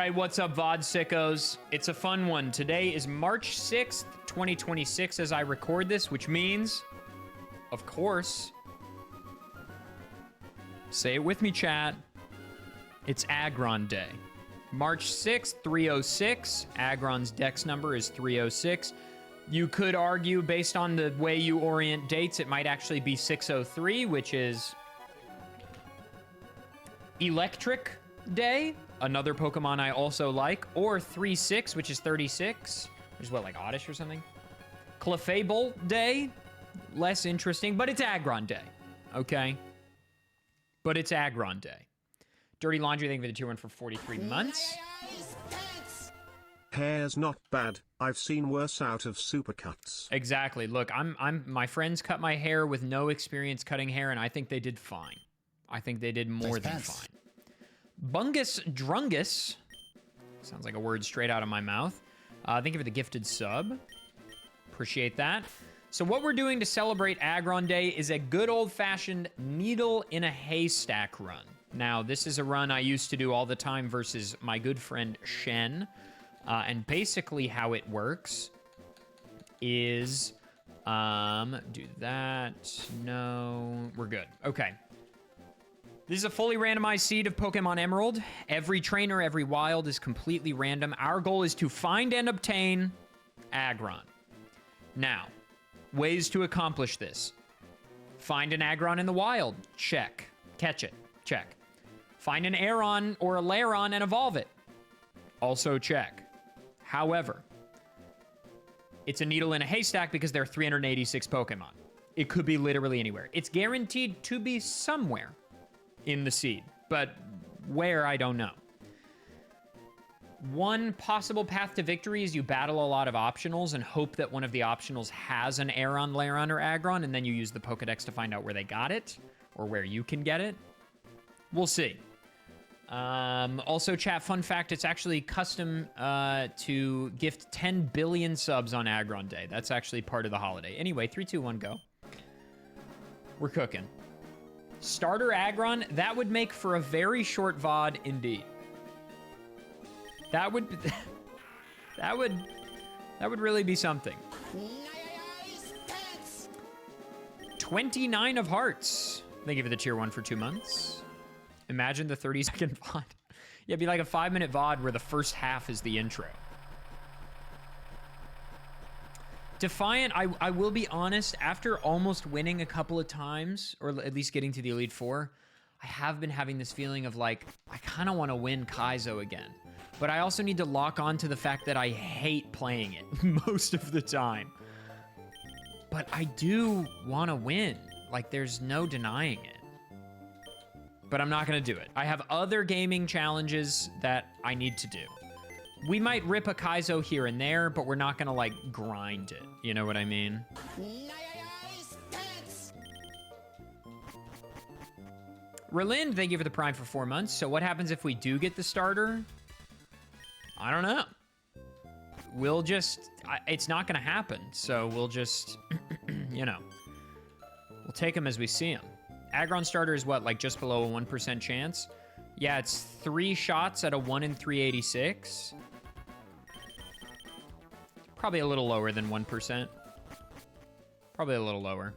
right, what's up, VOD sickos? It's a fun one. Today is March 6th, 2026 as I record this, which means, of course, say it with me, chat, it's Aggron Day. March 6th, 306. Aggron's dex number is 306. You could argue, based on the way you orient dates, it might actually be 603, which is Electric Day, another Pokemon I also like, or 36, which is 36, which is what, like Oddish or something? Clefable Day, less interesting, but it's Aggron Day, okay? But it's Aggron Day. Dirty Laundry, thank you for the tier 1 for 43 months. Hair's not bad. I've seen worse out of supercuts. Exactly. Look, my friends cut my hair with no experience cutting hair, and I think they did fine. I think they did more than fine. Bungus Drungus. Sounds like a word straight out of my mouth. Thank you for the gifted sub. Appreciate that. So what we're doing to celebrate Aggron Day is a good old-fashioned needle in a haystack run. Now, this is a run I used to do all the time versus my good friend Shen. And basically how it works is, do that. No, we're good. Okay. This is a fully randomized seed of Pokemon Emerald. Every trainer, every wild is completely random. Our goal is to find and obtain Aggron. Now, ways to accomplish this. Find an Aggron in the wild. Check. Catch it. Check. Find an Aggron or a Lairon and evolve it. Also check. However, it's a needle in a haystack because there are 386 Pokemon. It could be literally anywhere. It's guaranteed to be somewhere in the seed, but where, I don't know. One possible path to victory is you battle a lot of optionals and hope that one of the optionals has an Aggron, Lairon, or Aggron, and then you use the Pokedex to find out where they got it, or where you can get it. We'll see. Also, chat, fun fact, it's actually custom to gift 10 billion subs on Aggron Day. That's actually part of the holiday. Anyway, 3, 2, 1, go. We're cooking. Starter Aggron, that would make for a very short VOD indeed. That would that would really be something. 29 of hearts. Thank you for the tier 1 for 2 months. Imagine the 30-second VOD. Yeah, it'd be like a 5-minute VOD where the first half is the intro. Defiant, I will be honest, after almost winning a couple of times, or at least getting to the Elite Four, I have been having this feeling of like, I kind of want to win Kaizo again. But I also need to lock on to the fact that I hate playing it most of the time. But I do want to win. Like, there's no denying it. But I'm not going to do it. I have other gaming challenges that I need to do. We might rip a Kaizo here and there, but we're not going to, like, grind it. You know what I mean? Relind, thank you for the Prime for 4 months. So what happens if we do get the starter? I don't know. We'll just... it's not going to happen. So we'll just, you know. We'll take them as we see them. Aggron starter is what, like just below a 1% chance? Yeah, it's 3 shots at a 1 in 386. Probably a little lower than 1%. Probably a little lower.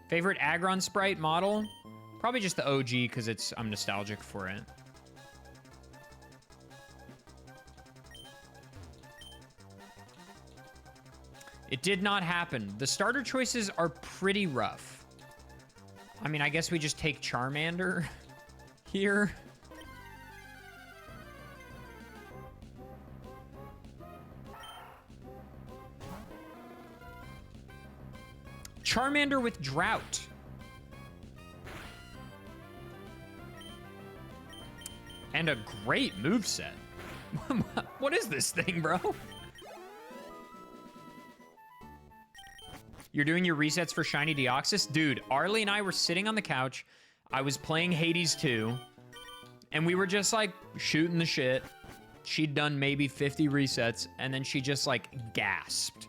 Favorite Aggron sprite model? Probably just the OG because I'm nostalgic for it. It did not happen. The starter choices are pretty rough. I mean, I guess we just take Charmander here. Charmander with Drought. And a great moveset. What is this thing, bro? You're doing your resets for Shiny Deoxys? Dude, Arlie and I were sitting on the couch. I was playing Hades 2. And we were just, like, shooting the shit. She'd done maybe 50 resets. And then she just, like, gasped.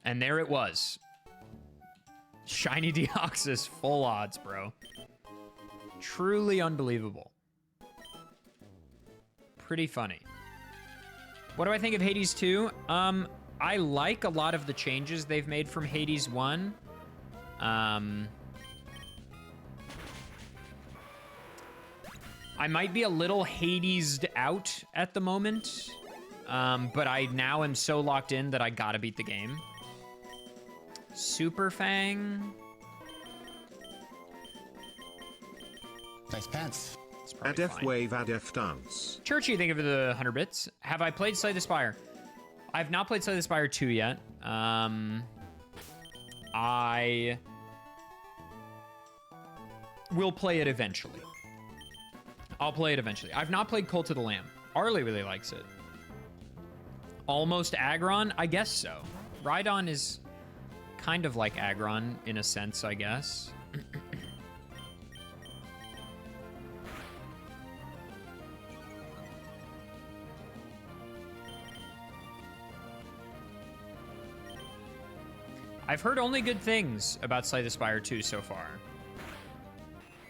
And there it was. Shiny Deoxys, full odds, bro. Truly unbelievable. pretty funny. What do I think of Hades 2? I like a lot of the changes they've made from Hades 1. I might be a little Hades'd out at the moment, but I now am so locked in that I gotta beat the game. Super Fang. Nice pants. Add F wave, add F dance. Churchy, thank you for the 100 bits. Have I played Slay the Spire? I've not played Slay the Spire 2 yet. I will play it eventually. I'll play it eventually. I've not played Cult of the Lamb. Arlie really likes it. Almost Aggron? I guess so. Rhydon is kind of like Aggron in a sense, I guess. I've heard only good things about Slay the Spire 2 so far,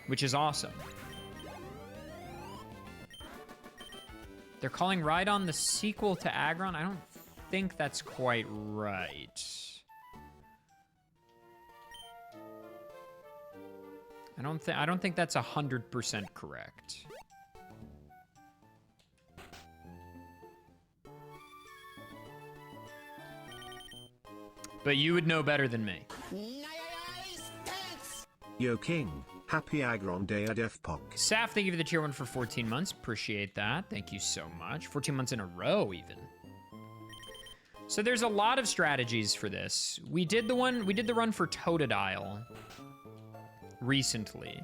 which is awesome. They're calling Rhydon the sequel to Aggron? I don't think that's quite right. I don't think that's 100% correct. But you would know better than me. Yo King, happy Aggron Day at FPOG. Saf, thank you for the tier 1 for 14 months. Appreciate that. Thank you so much. 14 months in a row, even. So there's a lot of strategies for this. We did the run for Totodile recently.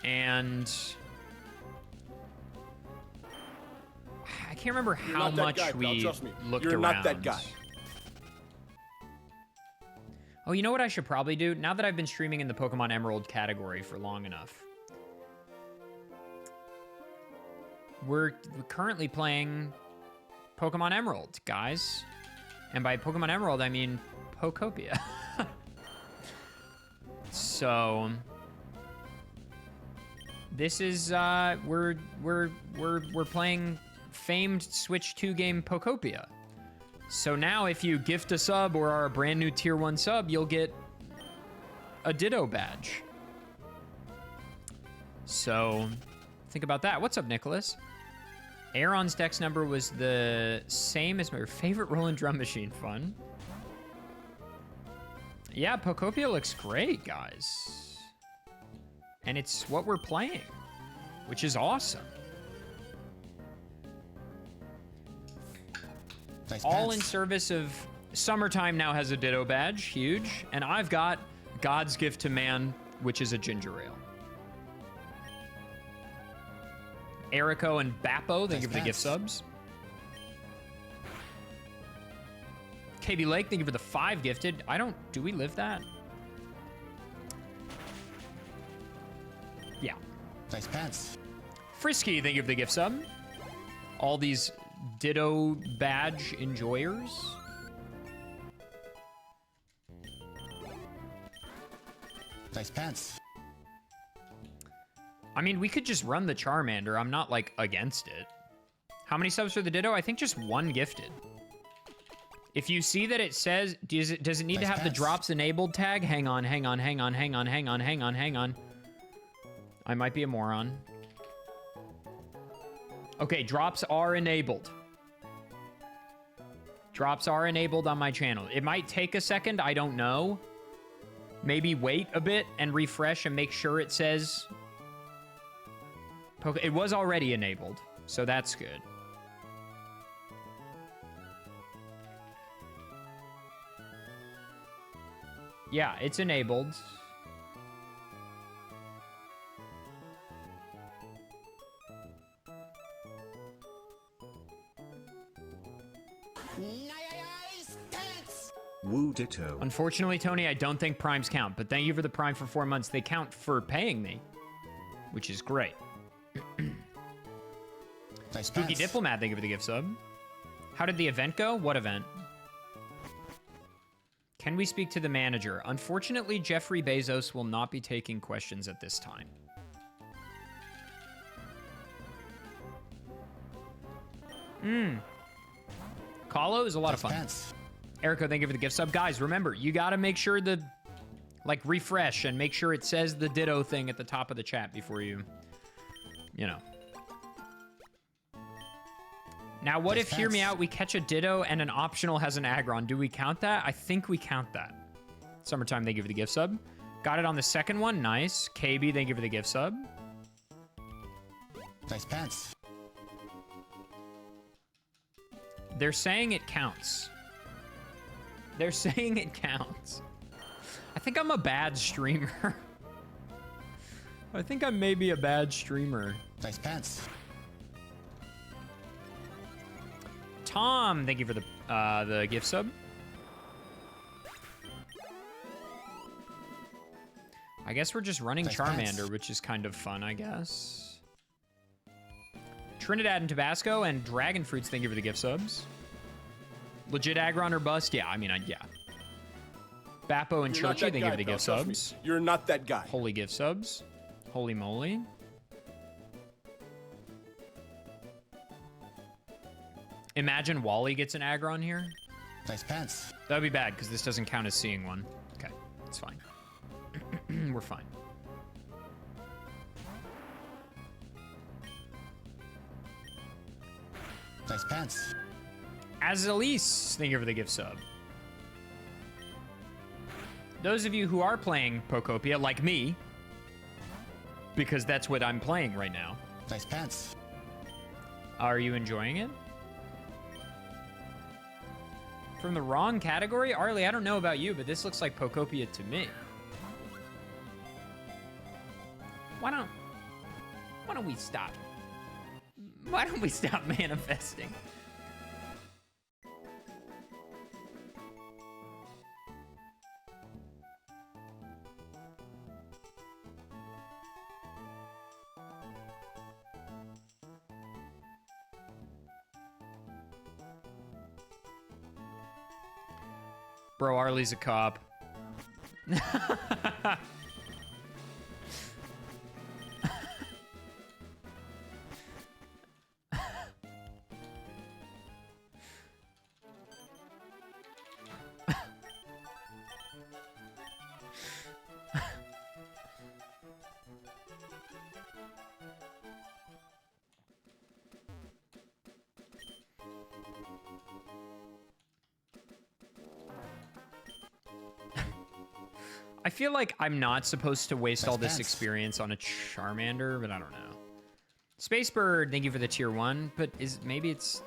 And I can't remember how much we looked around. You're not that guy. Oh, you know what I should probably do? Now that I've been streaming in the Pokemon Emerald category for long enough. We're currently playing Pokemon Emerald, guys. And by Pokemon Emerald, I mean Pokopia. So this is we're playing famed Switch 2 game Pokopia. So now if you gift a sub or are a brand new tier 1 sub, you'll get a Ditto badge. So think about that. What's up, Nicholas? Aaron's dex number was the same as my favorite rolling drum machine. Fun. Yeah, Pokopia looks great, guys. And it's what we're playing, which is awesome. Nice All pants. in service of Summertime now has a Ditto badge, huge. And I've got God's Gift to Man, which is a ginger ale. Erico and Bappo, thank you for the gift subs. KB Lake, thank you for the 5 gifted. Do we live that? Yeah. Nice pants. Frisky, thank you for the gift sub. All these Ditto badge enjoyers. Nice pants. I mean, we could just run the Charmander. I'm not, like, against it. How many subs for the Ditto? I think just 1 gifted. If you see that it says, does it need to have the drops enabled tag? Hang on. I might be a moron. Okay, drops are enabled. Drops are enabled on my channel. It might take a second, I don't know. Maybe wait a bit and refresh and make sure it says... It was already enabled, so that's good. Yeah, it's enabled. Woo Ditto. Unfortunately, Tony, I don't think primes count, but thank you for the prime for 4 months. They count for paying me, which is great. Nice Spooky pants. Diplomat, thank you for the gift sub. How did the event go? What event? Can we speak to the manager? Unfortunately, Jeffrey Bezos will not be taking questions at this time. Kahlo is a lot of Nice fun. pants. Erico, thank you for the gift sub. Guys, remember, you got to make sure the, like, refresh and make sure it says the Ditto thing at the top of the chat before you know. Now, what if, hear me out, we catch a Ditto and an optional has an Aggron? Do we count that? I think we count that. Summertime, thank you for the gift sub. Got it on the second one. Nice. KB, thank you for the gift sub. Nice pants. They're saying it counts. They're saying it counts. I think I'm a bad streamer. I think I may be a bad streamer. Nice pants. Tom, thank you for the gift sub. I guess we're just running Nice Charmander, pants. which is kind of fun, I guess. Trinidad and Tabasco and Dragon Fruits, thank you for the gift subs. Legit Aggron or bust? Yeah, I mean, yeah. Bappo and You're not Churchy, that thank you guy, for the pal, gift trust me. subs. You're not that guy. Holy gift subs. Holy moly. Imagine Wally gets an Aggron here. Nice pants. That'd be bad, because this doesn't count as seeing one. Okay, it's fine. We're fine. Nice pants. Azalise, thank you for the gift sub. Those of you who are playing Pokopia, like me, because that's what I'm playing right now, Nice pants. are you enjoying it? From the wrong category? Arlie, I don't know about you, but this looks like Pokopia to me. Why don't we stop? Why don't we stop manifesting? Bro, Arlie's a cop. I feel like I'm not supposed to waste all this pants. experience on a Charmander, but I don't know. Spacebird, thank you for the tier 1, but maybe it's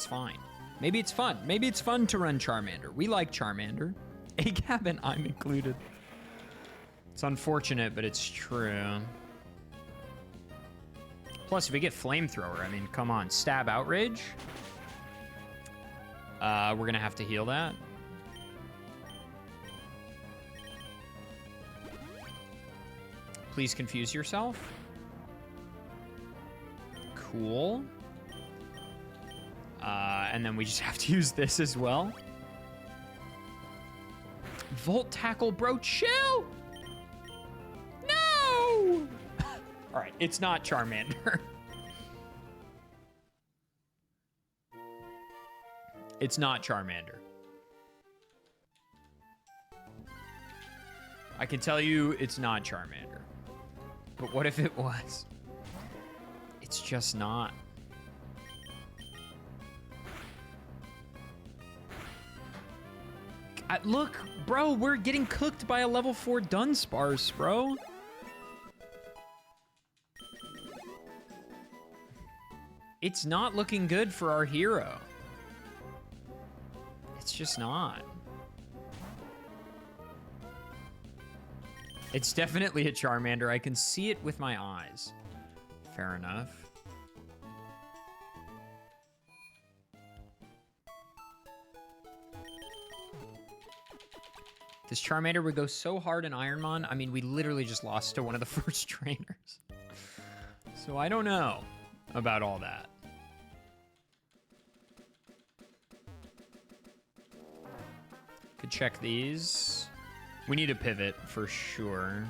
fine. Maybe it's fun. Maybe it's fun to run Charmander. We like Charmander. AGAB and I'm included. It's unfortunate, but it's true. Plus, if we get Flamethrower, I mean, come on. Stab Outrage. We're gonna have to heal that. Please confuse yourself. Cool. And then we just have to use this as well. Volt Tackle, bro, chill! No! All right, it's not Charmander. It's not Charmander. I can tell you it's not Charmander. But what if it was? It's just not. Look, bro, we're getting cooked by a level 4 Dunsparce, bro. It's not looking good for our hero. It's just not. It's definitely a Charmander. I can see it with my eyes. Fair enough. This Charmander would go so hard in Ironmon. I mean, we literally just lost to one of the first trainers. So I don't know about all that. Could check these. We need a pivot for sure.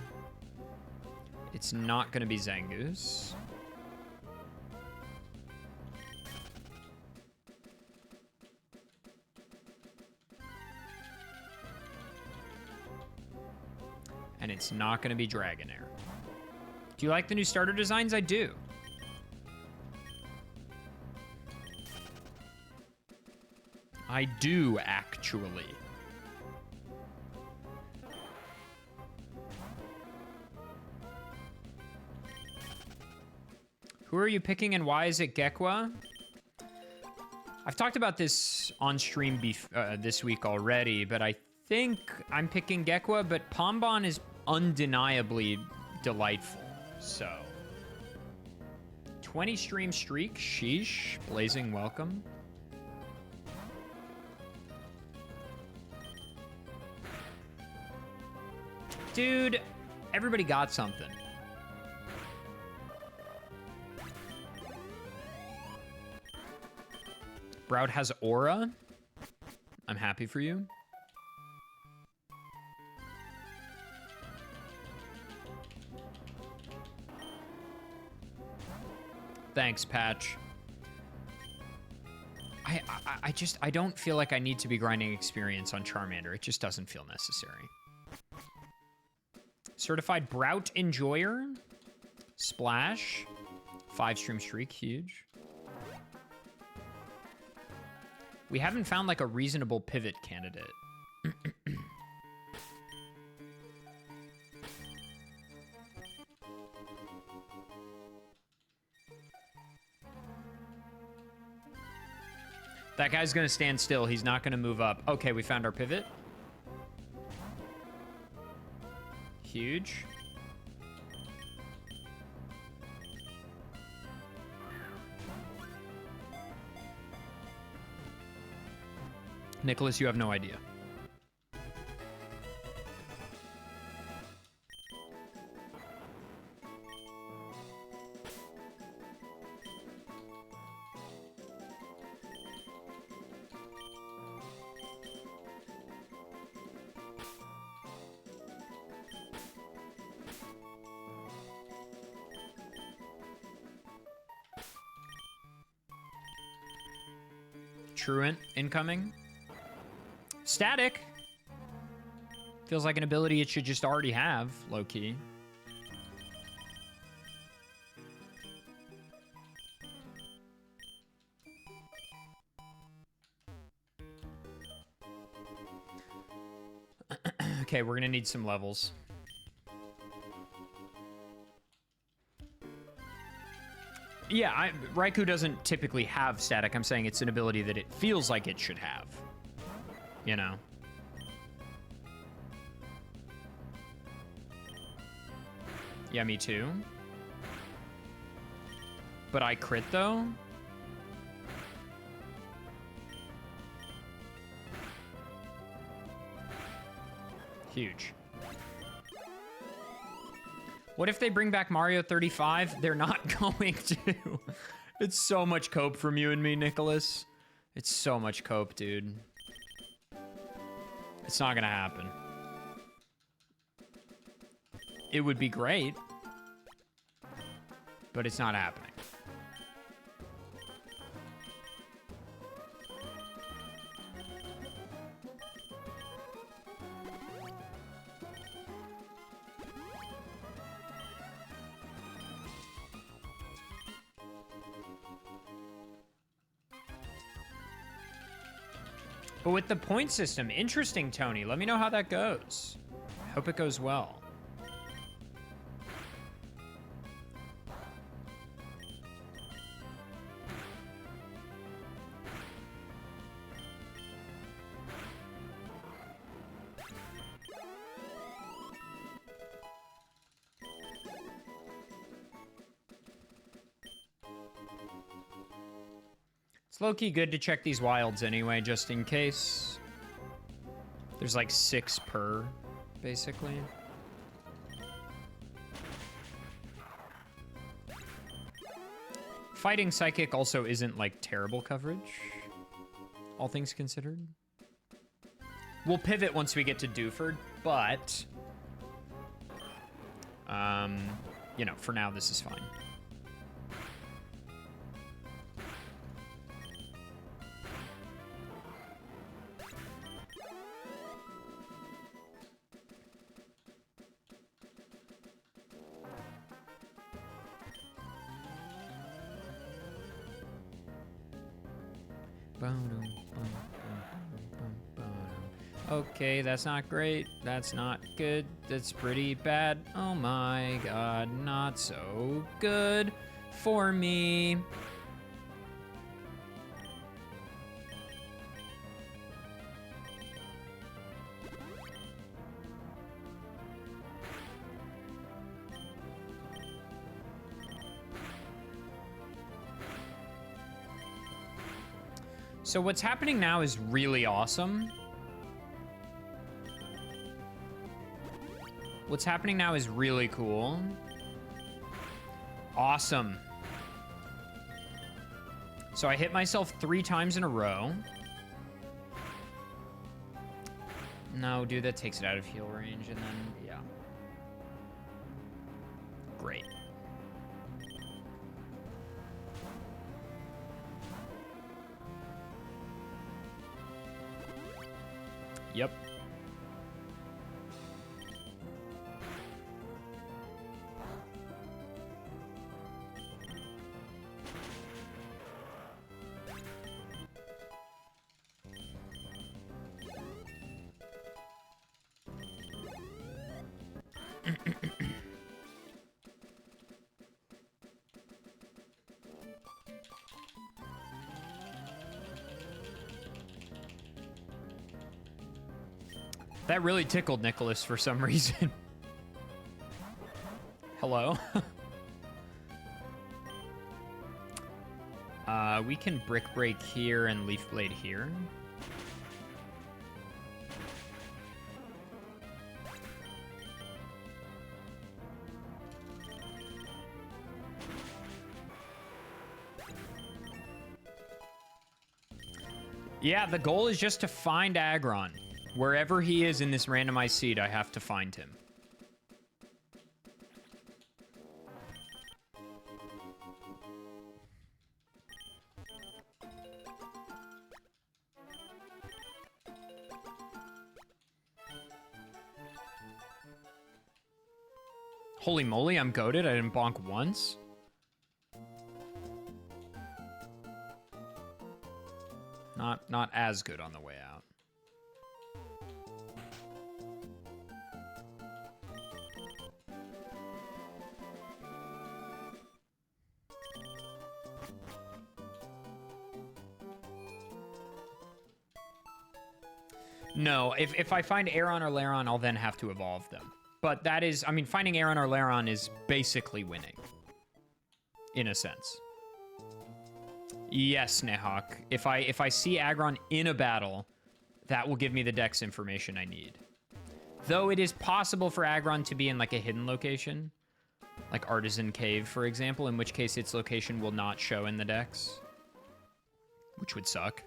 It's not gonna be Zangoose. And it's not going to be Dragonair. Do you like the new starter designs? I do. I do, actually. Who are you picking and why is it Gekwa? I've talked about this on stream this week already, but I think I'm picking Gekwa, but Pombon is undeniably delightful, so. 20 stream streak, sheesh, blazing welcome. Dude, everybody got something. Sprout has aura. I'm happy for you. Thanks, Patch. I don't feel like I need to be grinding experience on Charmander. It just doesn't feel necessary. Certified Brout Enjoyer. Splash. 5 stream streak, huge. We haven't found like a reasonable pivot candidate. That guy's gonna stand still. He's not gonna move up. Okay, we found our pivot. Huge. Nicholas, you have no idea. Truant incoming. Static. Feels like an ability it should just already have, low-key. Okay, we're gonna need some levels. Yeah, Raikou doesn't typically have static. I'm saying it's an ability that it feels like it should have. You know? Yeah, me too. But I crit, though? Huge. What if they bring back Mario 35? They're not going to. It's so much cope from you and me, Nicholas. It's so much cope, dude. It's not gonna happen. It would be great, but it's not happening. But with the point system, interesting, Tony. Let me know how that goes. Hope it goes well. It's low-key good to check these wilds anyway, just in case. There's like 6 per, basically. Fighting Psychic also isn't like terrible coverage, all things considered. We'll pivot once we get to Dewford, but you know, for now this is fine. Okay, that's not great. That's not good. That's pretty bad. Oh my god, not so good for me. So what's happening now is really awesome. What's happening now is really cool. Awesome. So I hit myself 3 times in a row. No, dude, that takes it out of heal range, and then, yeah. Great. Yep. That really tickled Nicholas for some reason. Hello? We can Brick Break here and Leaf Blade here. Yeah, the goal is just to find Aggron. Wherever he is in this randomized seed, I have to find him. Holy moly, I'm goated. I didn't bonk once. Not as good on the way out. No, if I find Aggron or Lairon, I'll then have to evolve them. But that is, I mean, finding Aggron or Lairon is basically winning. In a sense. Yes, Nehawk. If I see Aggron in a battle, that will give me the dex information I need. Though it is possible for Aggron to be in like a hidden location. Like Artisan Cave, for example, in which case its location will not show in the dex. Which would suck.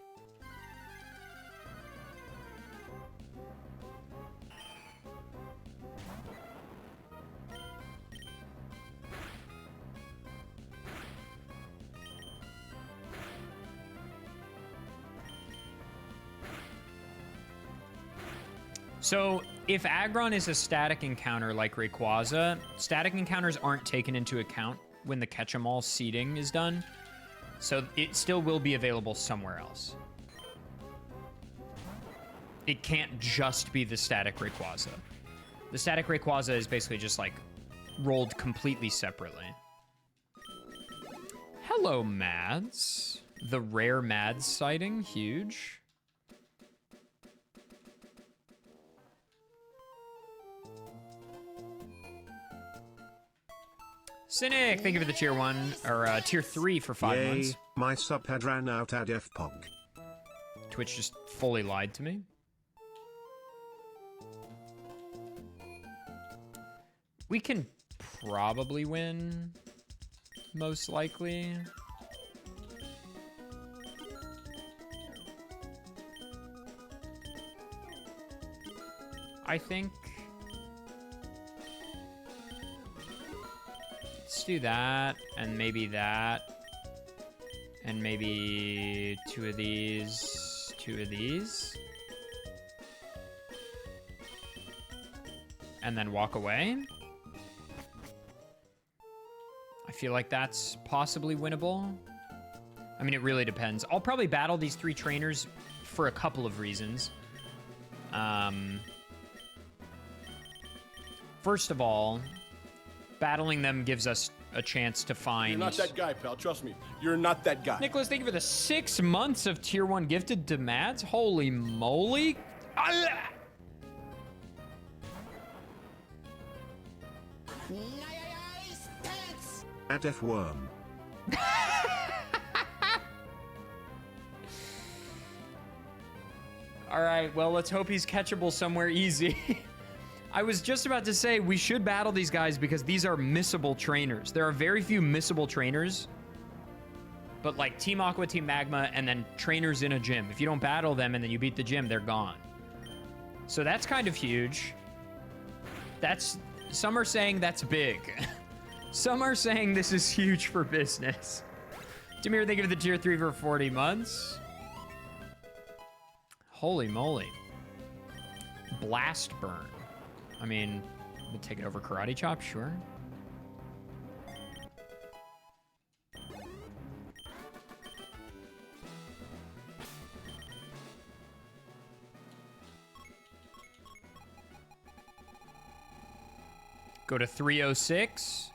So, if Aggron is a static encounter like Rayquaza, static encounters aren't taken into account when the Catch-em-all seeding is done, so it still will be available somewhere else. It can't just be the static Rayquaza. The static Rayquaza is basically just, like, rolled completely separately. Hello, Mads. The rare Mads sighting, huge. Cynic, thank you for the tier 1, or tier 3 for 5 months. My sub had ran out at FPOG. Twitch just fully lied to me. We can probably win, most likely. I think. Let's do that, and maybe that, and maybe 2 of these, 2 of these, and then walk away. I feel like that's possibly winnable. I mean, it really depends. I'll probably battle these 3 trainers for a couple of reasons. First of all, battling them gives us a chance to find... You're not that guy, pal. Trust me. You're not that guy. Nicholas, thank you for the 6 months of tier 1 gifted to Mads. Holy moly. Nice pants. At F worm. All right, well, let's hope he's catchable somewhere easy. I was just about to say we should battle these guys because these are missable trainers. There are very few missable trainers, but like Team Aqua, Team Magma, and then trainers in a gym. If you don't battle them and then you beat the gym, they're gone. So that's kind of huge. Some are saying that's big. Some are saying this is huge for business. Demir, thank you for the tier 3 for 40 months. Holy moly. Blast burn. I mean, we'll take it over Karate Chop, sure. Go to 306.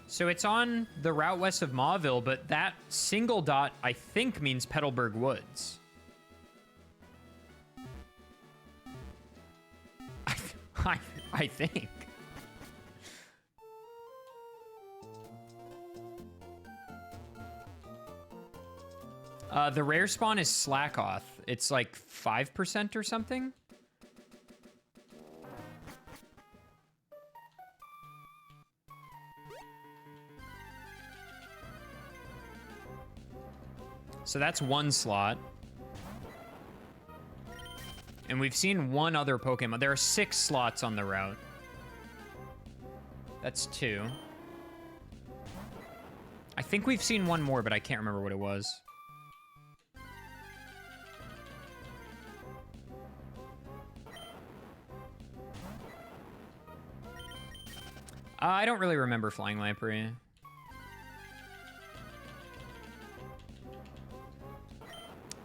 So it's on the route west of Mauville, but that single dot, I think, means Petalburg Woods. I think. The rare spawn is Slackoth. It's like 5% or something. So that's 1 slot. And we've seen 1 other Pokemon. There are 6 slots on the route. That's 2. I think we've seen 1 more, but I can't remember what it was. I don't really remember Flying Lamprey.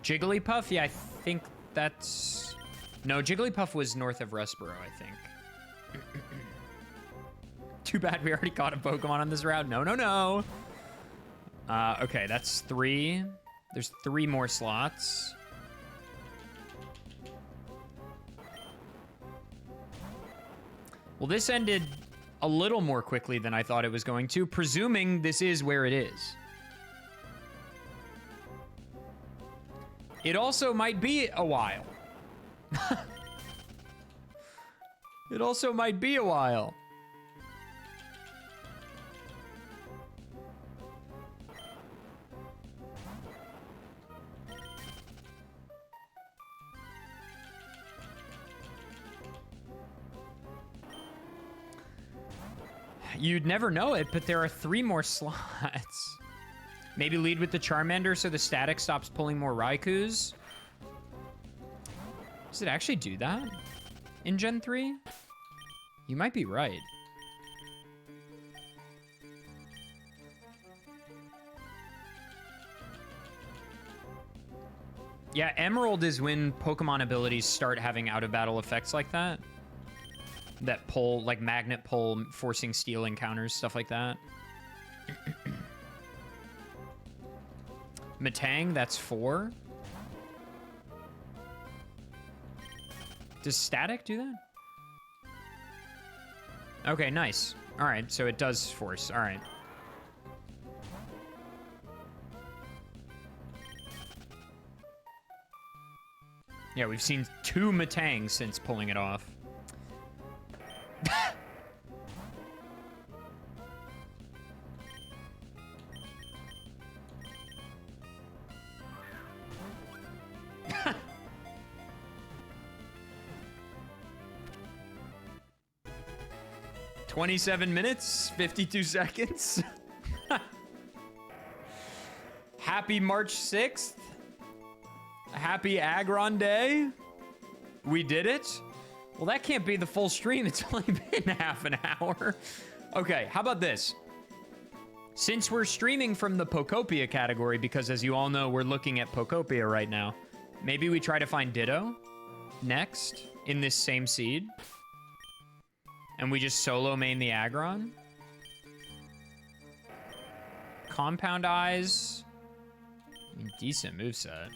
Jigglypuff? Yeah, I think that's... No, Jigglypuff was north of Rustboro, I think. Too bad we already caught a Pokemon on this route. No, no, no. Okay, that's 3. There's 3 more slots. Well, this ended a little more quickly than I thought it was going to, presuming this is where it is. It also might be a while. It also might be a while. You'd never know it, but there are 3 more slots. Maybe lead with the Charmander so the static stops pulling more Raikus. Does it actually do that in Gen 3? You might be right. Yeah, Emerald is when Pokemon abilities start having out-of-battle effects like that. That pull, like magnet pull, forcing steel encounters, stuff like that. Metang, that's 4. Does static do that? Okay, nice. All right, so it does force. All right. Yeah, we've seen 2 Metang since pulling it off. 27 minutes, 52 seconds. Happy March 6th. Happy Aggron Day. We did it. Well, that can't be the full stream. It's only been half an hour. Okay, how about this? Since we're streaming from the Pokopia category, because as you all know, we're looking at Pokopia right now, maybe we try to find Ditto next in this same seed. And we just solo main the Aggron. Compound Eyes. I mean, decent moveset.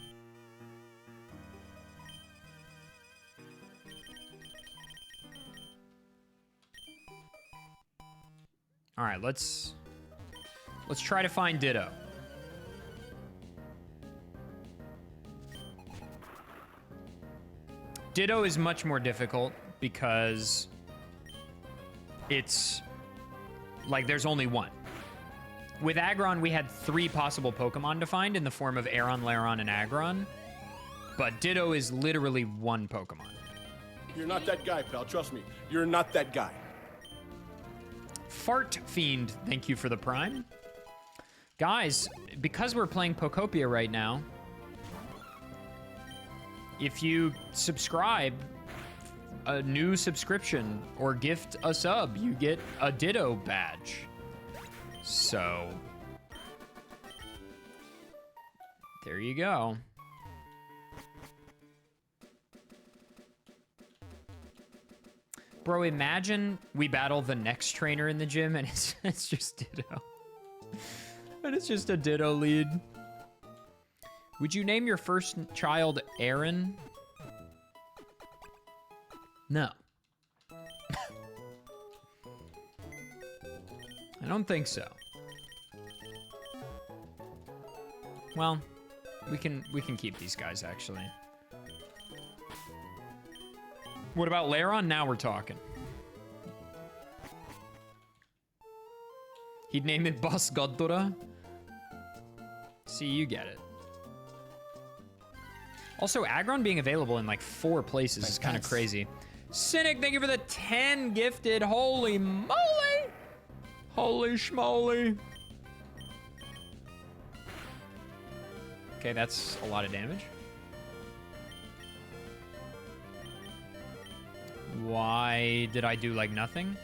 All right, let's try to find Ditto. Ditto is much more difficult because it's like there's only one. With Aggron, we had 3 possible Pokemon to find in the form of Aron, Lairon, and Aggron. But Ditto is literally one Pokemon. You're not that guy, pal. Trust me. You're not that guy. Fart Fiend, thank you for the Prime. Guys, because we're playing Pokopia right now, if you subscribe, a new subscription, or gift a sub, you get a Ditto badge. So, there you go. Bro, imagine we battle the next trainer in the gym and it's just Ditto. And it's just a Ditto lead. Would you name your first child Aaron? No. I don't think so. Well, we can keep these guys actually. What about Lairon? Now we're talking. He'd name it Boss Goddora. See, you get it. Also, Aggron being available in like 4 places is kind of crazy. Cynic, thank you for the 10 gifted. Holy moly! Holy schmoly. Okay, that's a lot of damage. Why did I do like nothing?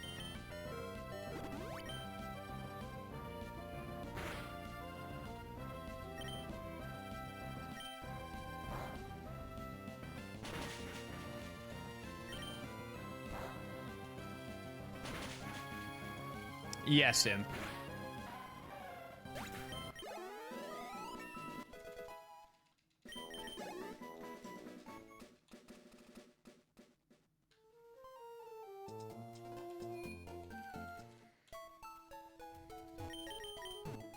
Yes, Imp.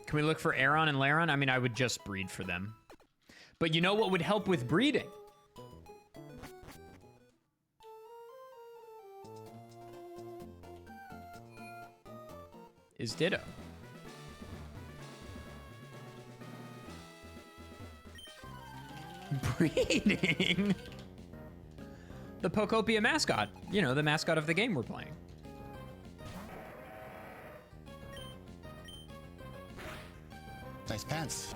Can we look for Aron and Lairon? I mean, I would just breed for them. But you know what would help with breeding? Is Ditto. Breeding? The Pokopia mascot. You know, the mascot of the game we're playing. Nice pants.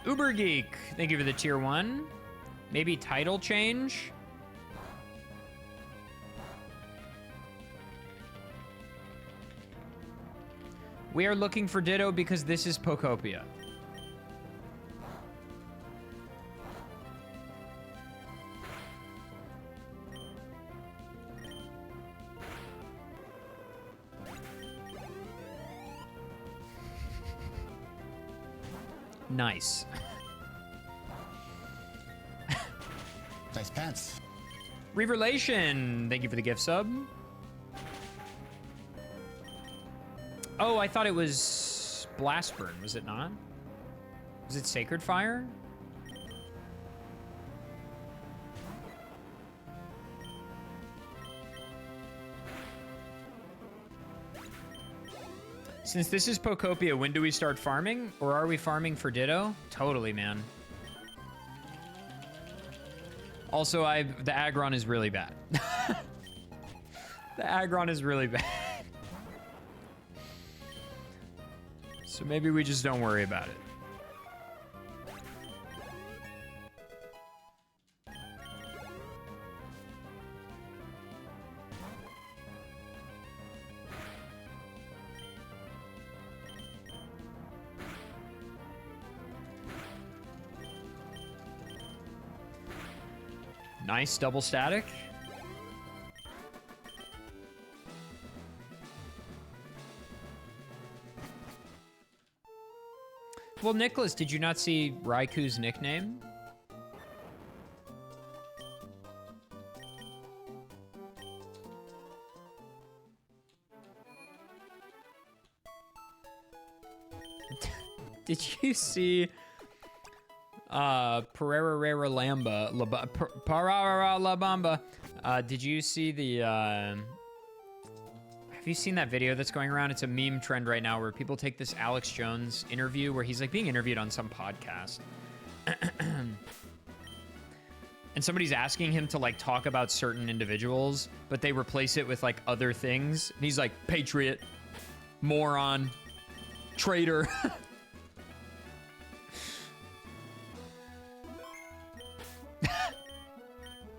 Uber Geek, thank you for the tier 1. Maybe title change? We are looking for Ditto because this is Pokopia. Nice. Nice pants. Revelation, thank you for the gift sub. Oh, I thought it was Blastburn, was it not? Was it Sacred Fire? Since this is Pokopia, when do we start farming? Or are we farming for Ditto? Totally, man. Also, the Aggron is really bad. The Aggron is really bad. So maybe we just don't worry about it. Nice double static. Well, Nicholas, did you not see Raiku's nickname? Did you see Parara Lamba Parara La Bamba? Did you see the have you seen that video that's going around? It's a meme trend right now where people take this Alex Jones interview where he's like being interviewed on some podcast. And somebody's asking him to like talk about certain individuals, but they replace it with like other things. And he's like, patriot, moron, traitor.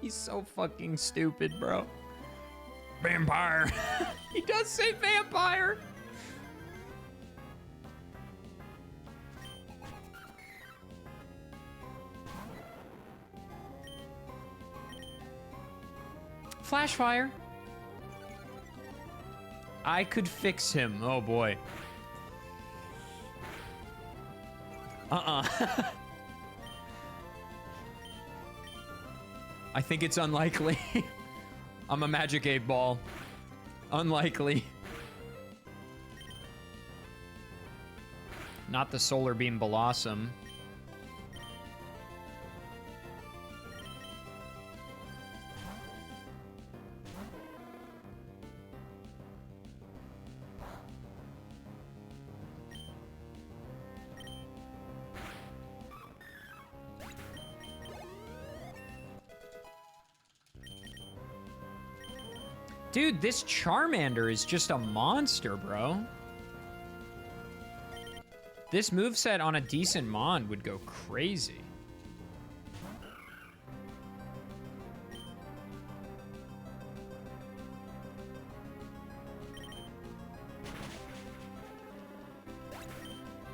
He's so fucking stupid, bro. Vampire. He does say vampire. Flash fire. I could fix him. Oh boy. I think it's unlikely. I'm a magic 8-ball. Unlikely. Not the solar beam blossom. Dude, this Charmander is just a monster, bro. This moveset on a decent Mon would go crazy.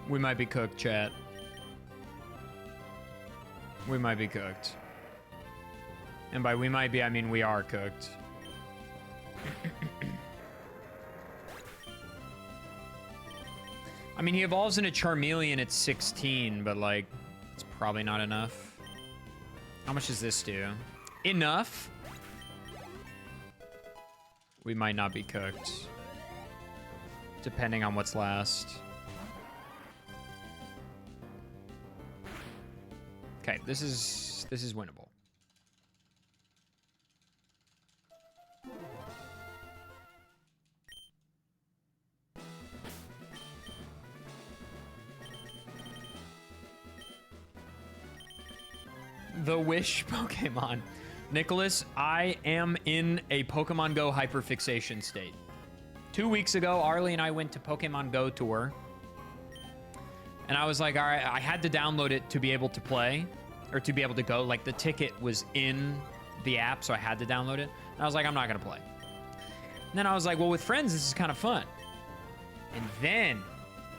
We might be cooked, chat. We might be cooked. And by we might be, I mean we are cooked. I mean, he evolves into Charmeleon at 16, but, like, it's probably not enough. How much does this do? Enough? We might not be cooked. Depending on what's last. Okay, this is winnable. The Wish Pokemon. Nicholas, I am in a Pokemon Go hyperfixation state. 2 weeks ago, Arlie and I went to Pokemon Go tour. And I was like, all right, I had to download it to be able to play. Or to be able to go. Like, the ticket was in the app, so I had to download it. And I was like, I'm not going to play. And then I was like, well, with friends, this is kind of fun. And then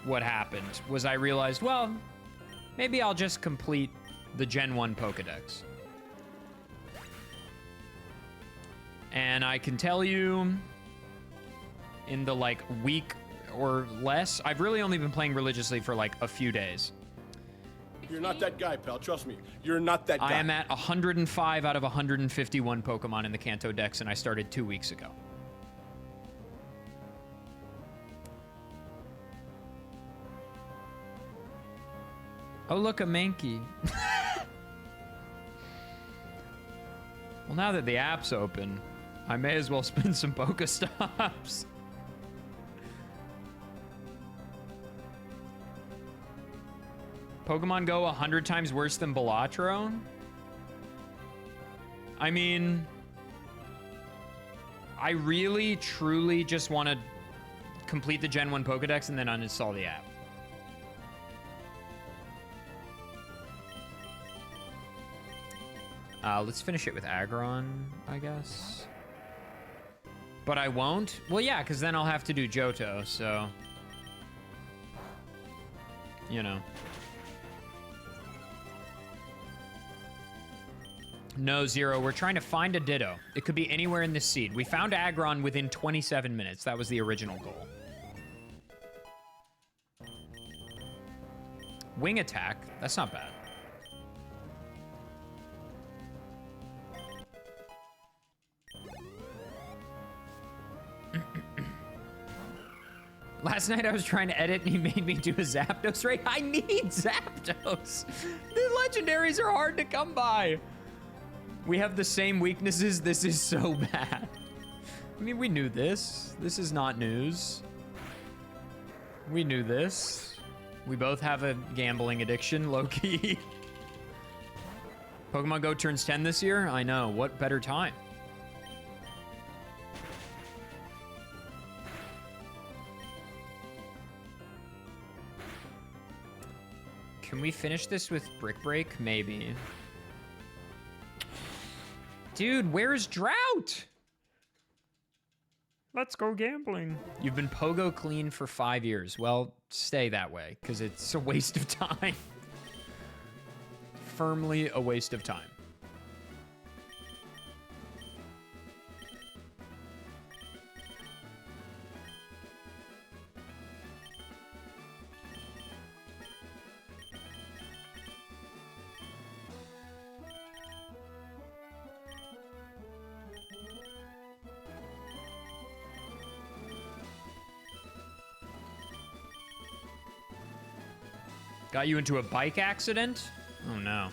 what happened was I realized, well, maybe I'll just complete the Gen 1 Pokedex. And I can tell you, in the, like, week or less, I've really only been playing religiously for, like, a few days. You're not that guy, pal. Trust me. You're not that guy. I am at 105 out of 151 Pokemon in the Kanto Dex, and I started 2 weeks ago. Oh, look, a Mankey. Well, now that the app's open, I may as well spin some Pokestops. Pokemon Go 100 times worse than Balatro? I mean, I really, truly just want to complete the Gen 1 Pokedex and then uninstall the app. Let's finish it with Aggron, I guess. But I won't? Well, yeah, because then I'll have to do Johto, so... You know. No, Zero, we're trying to find a Ditto. It could be anywhere in this seed. We found Aggron within 27 minutes. That was the original goal. Wing attack? That's not bad. Last night I was trying to edit and he made me do a Zapdos raid. I need Zapdos. The legendaries are hard to come by. We have the same weaknesses. This is so bad. I mean, we knew this. This is not news. We knew this. We both have a gambling addiction, low-key. Pokemon Go turns 10 this year? I know. What better time? Can we finish this with Brick Break? Maybe. Dude, where's Drought? Let's go gambling. You've been Pogo clean for 5 years. Well, stay that way, because it's a waste of time. Firmly a waste of time. Got you into a bike accident? Oh no.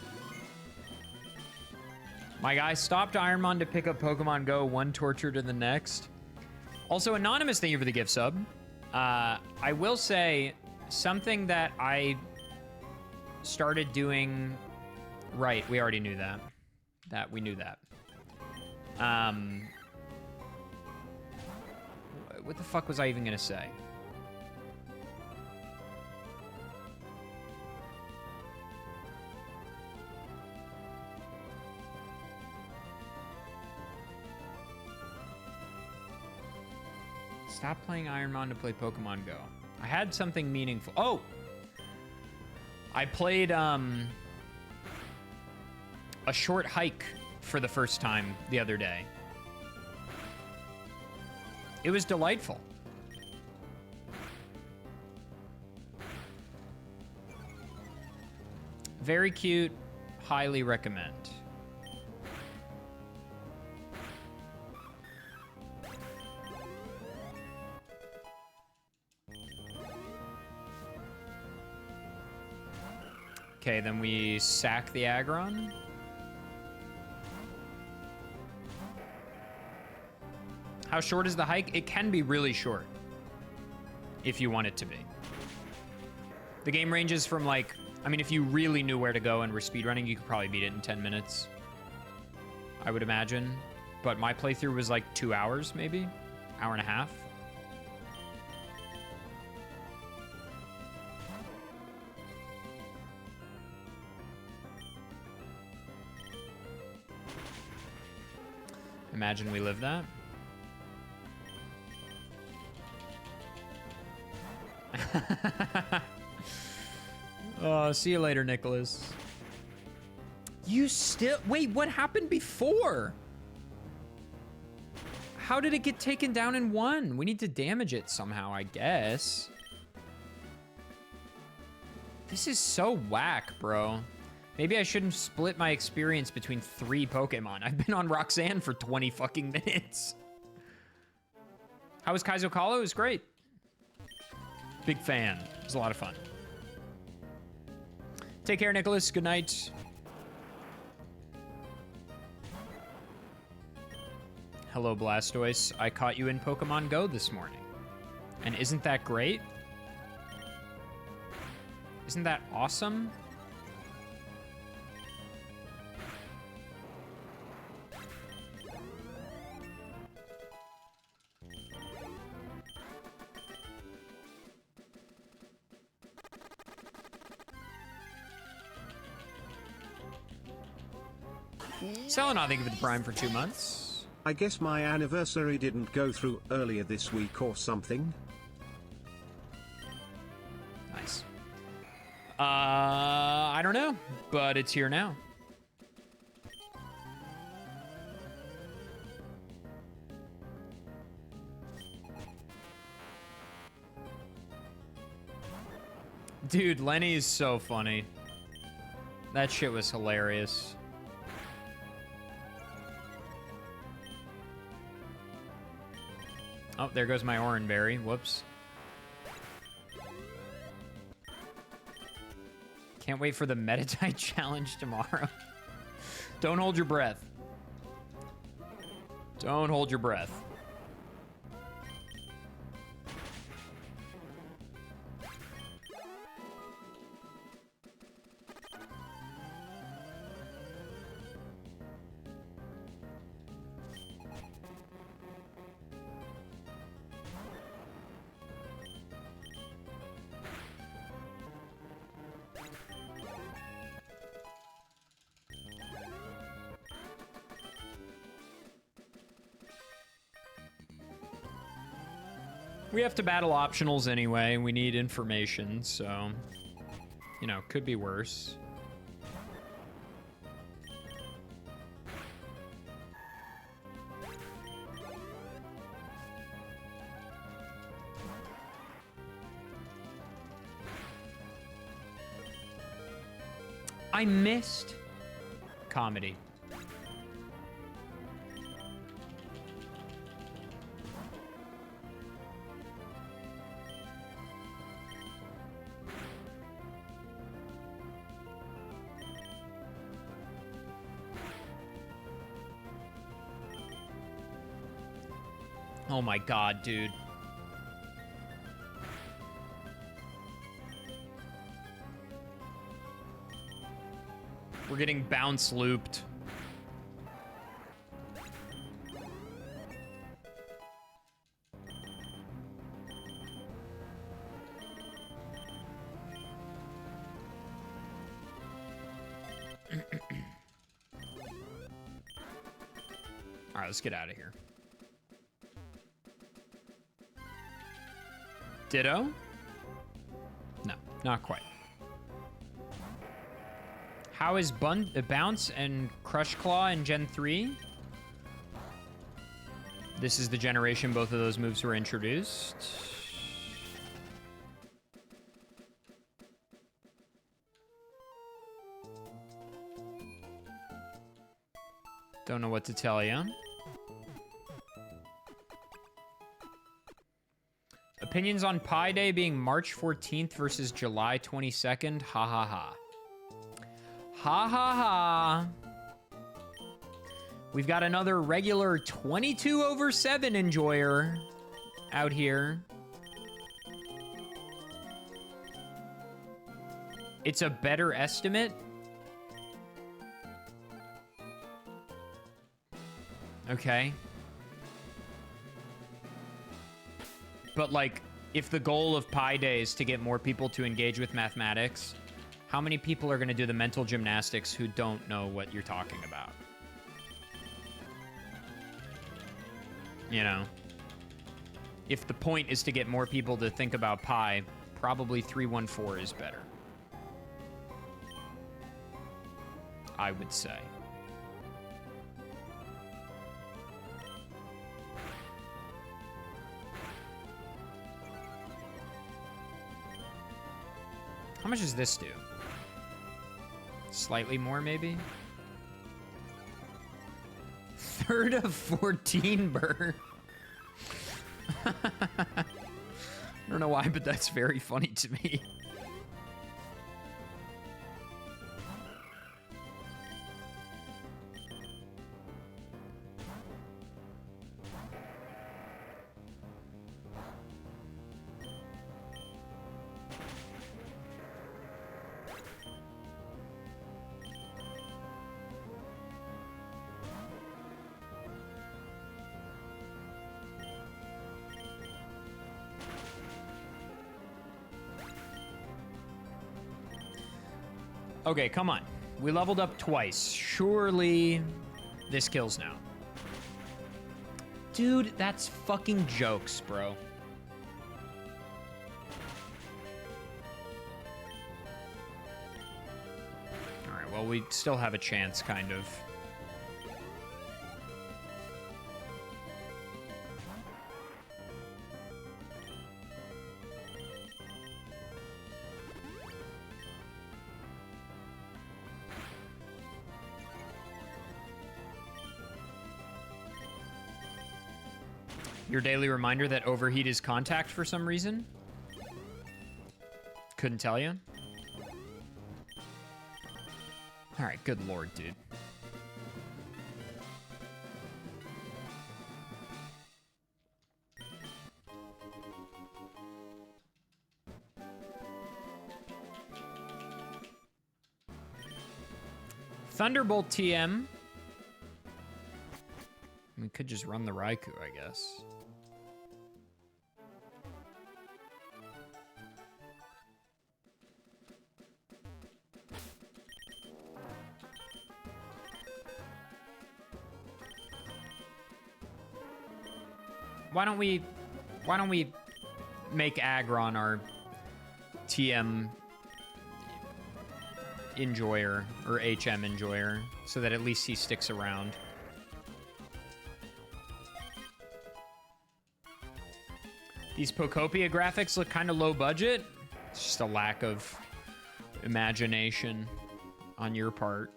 My guy stopped Ironmon to pick up Pokemon Go, one torture to the next. Also, Anonymous, thank you for the gift sub. I will say, something that I started doing... Right, we already knew that. We knew that. What the fuck was I even gonna say? Stop playing Ironmon to play Pokemon Go. I had something meaningful. Oh! I played a short hike for the first time the other day. It was delightful. Very cute. Highly recommend. Okay, then we sack the Aggron. How short is the hike? It can be really short, if you want it to be. The game ranges from like, I mean, if you really knew where to go and were speedrunning, you could probably beat it in 10 minutes. I would imagine. But my playthrough was like 2 hours, maybe? Hour and a half. Imagine we live that. Oh, see you later, Nicholas. You still... Wait, what happened before? How did it get taken down in one? We need to damage it somehow, I guess. This is so whack, bro. Maybe I shouldn't split my experience between 3 Pokemon. I've been on Roxanne for 20 fucking minutes. How was Kaizo Kalo? It was great. Big fan. It was a lot of fun. Take care, Nicholas. Good night. Hello, Blastoise. I caught you in Pokemon Go this morning. And isn't that great? Isn't that awesome? Selling, I think, of the Prime for 2 months. I guess my anniversary didn't go through earlier this week or something. Nice. I don't know, but it's here now. Dude, Lenny is so funny. That shit was hilarious. Oh, there goes my Oranberry. Whoops. Can't wait for the Meditite challenge tomorrow. Don't hold your breath. Don't hold your breath. We have to battle optionals anyway. We need information, so, you know, could be worse. I missed comedy. Oh my god, dude. We're getting bounce looped. All right, let's get out of here. Ditto? No, not quite. How is Bounce and Crush Claw in Gen 3? This is the generation both of those moves were introduced. Don't know what to tell you. Opinions on Pi Day being March 14th versus July 22nd? Ha ha ha. Ha ha ha. We've got another regular 22/7 enjoyer out here. It's a better estimate. Okay. But, like, if the goal of Pi Day is to get more people to engage with mathematics, how many people are going to do the mental gymnastics who don't know what you're talking about? You know? If the point is to get more people to think about pi, probably 314 is better. I would say. How much does this do? Slightly more, maybe? Third of 14 burr. I don't know why, but that's very funny to me. Okay, come on. We leveled up twice. Surely this kills now. Dude, that's fucking jokes, bro. Alright, well, we still have a chance, kind of. Your daily reminder that overheat is contact for some reason? Couldn't tell you. All right, good lord, dude. Thunderbolt TM. We could just run the Raikou, I guess. Why don't we make Aggron our TM enjoyer or HM enjoyer so that at least he sticks around. These Pokopia graphics look kind of low budget. It's just a lack of imagination on your part.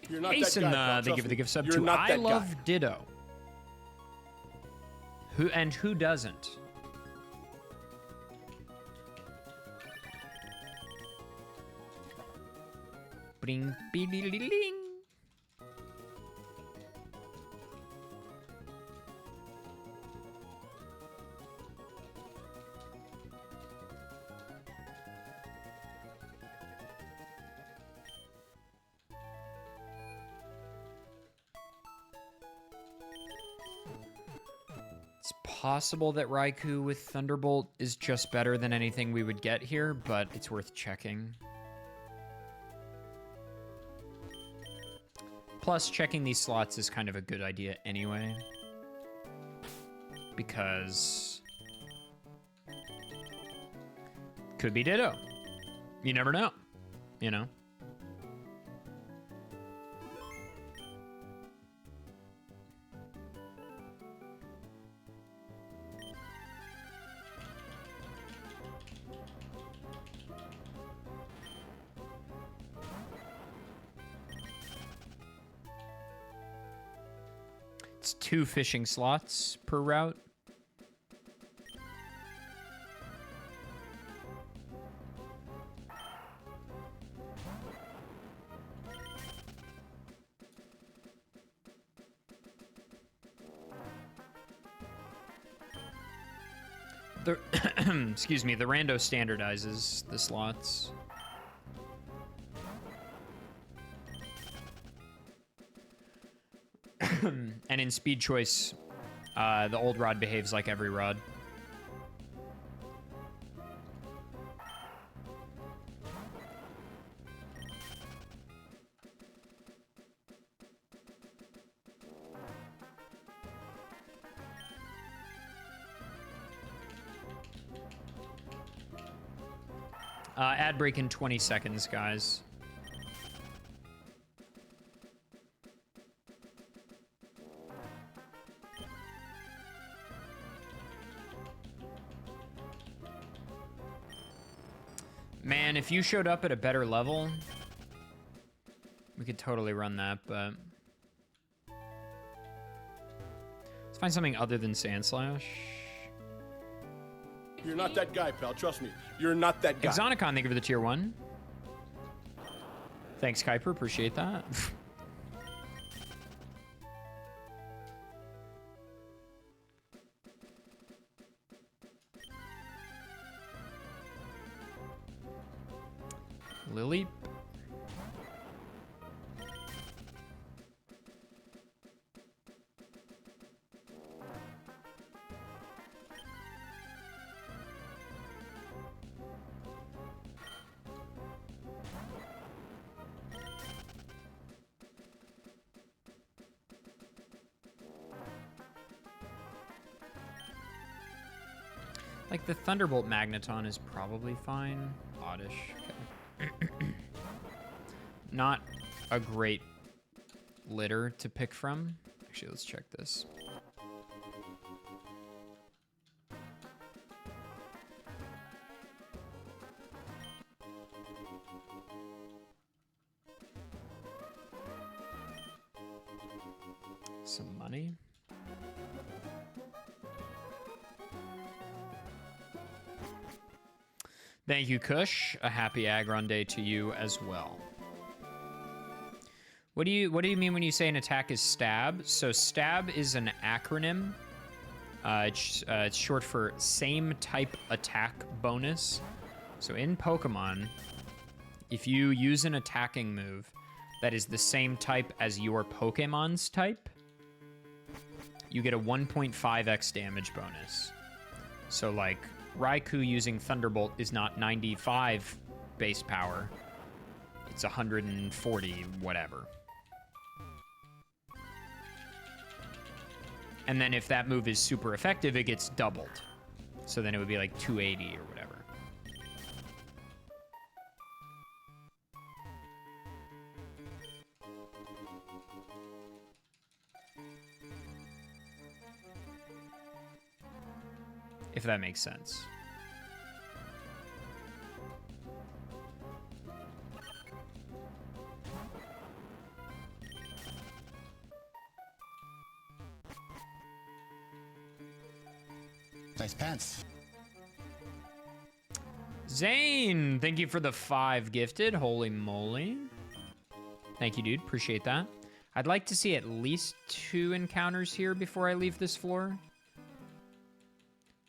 You're not Ace that guy, and pal, they trust give me. the gift sub You're to not I that Love guy. Ditto. Who doesn't? Bling, be-dee-dee-ding. It's possible that Raikou with Thunderbolt is just better than anything we would get here, but it's worth checking. Plus, checking these slots is kind of a good idea anyway. Because... could be Ditto. You never know, you know? It's 2 fishing slots per route. The excuse me, the rando standardizes the slots. And in speed choice, the old rod behaves like every rod. Ad break in 20 seconds, guys. Man, if you showed up at a better level, we could totally run that, but... let's find something other than Sand Slash. You're not that guy, pal. Trust me. You're not that guy. Exonicon, thank you for the tier 1. Thanks, Kuiper. Appreciate that. Lily. Like, the Thunderbolt Magneton is probably fine. Oddish. Okay. Not a great litter to pick from. Actually, let's check this. Some money. Thank you, Kush. A happy Aggron day to you as well. What do you mean when you say an attack is stab? So stab is an acronym. It's short for same type attack bonus. So in Pokemon, if you use an attacking move that is the same type as your Pokemon's type, you get a 1.5x damage bonus. So like Raikou using Thunderbolt is not 95 base power. It's 140 whatever. And then if that move is super effective, it gets doubled. So then it would be like 280 or whatever. If that makes sense. Nice pants. Zane, thank you for the 5 gifted. Holy moly. Thank you, dude. Appreciate that. I'd like to see at least 2 encounters here before I leave this floor.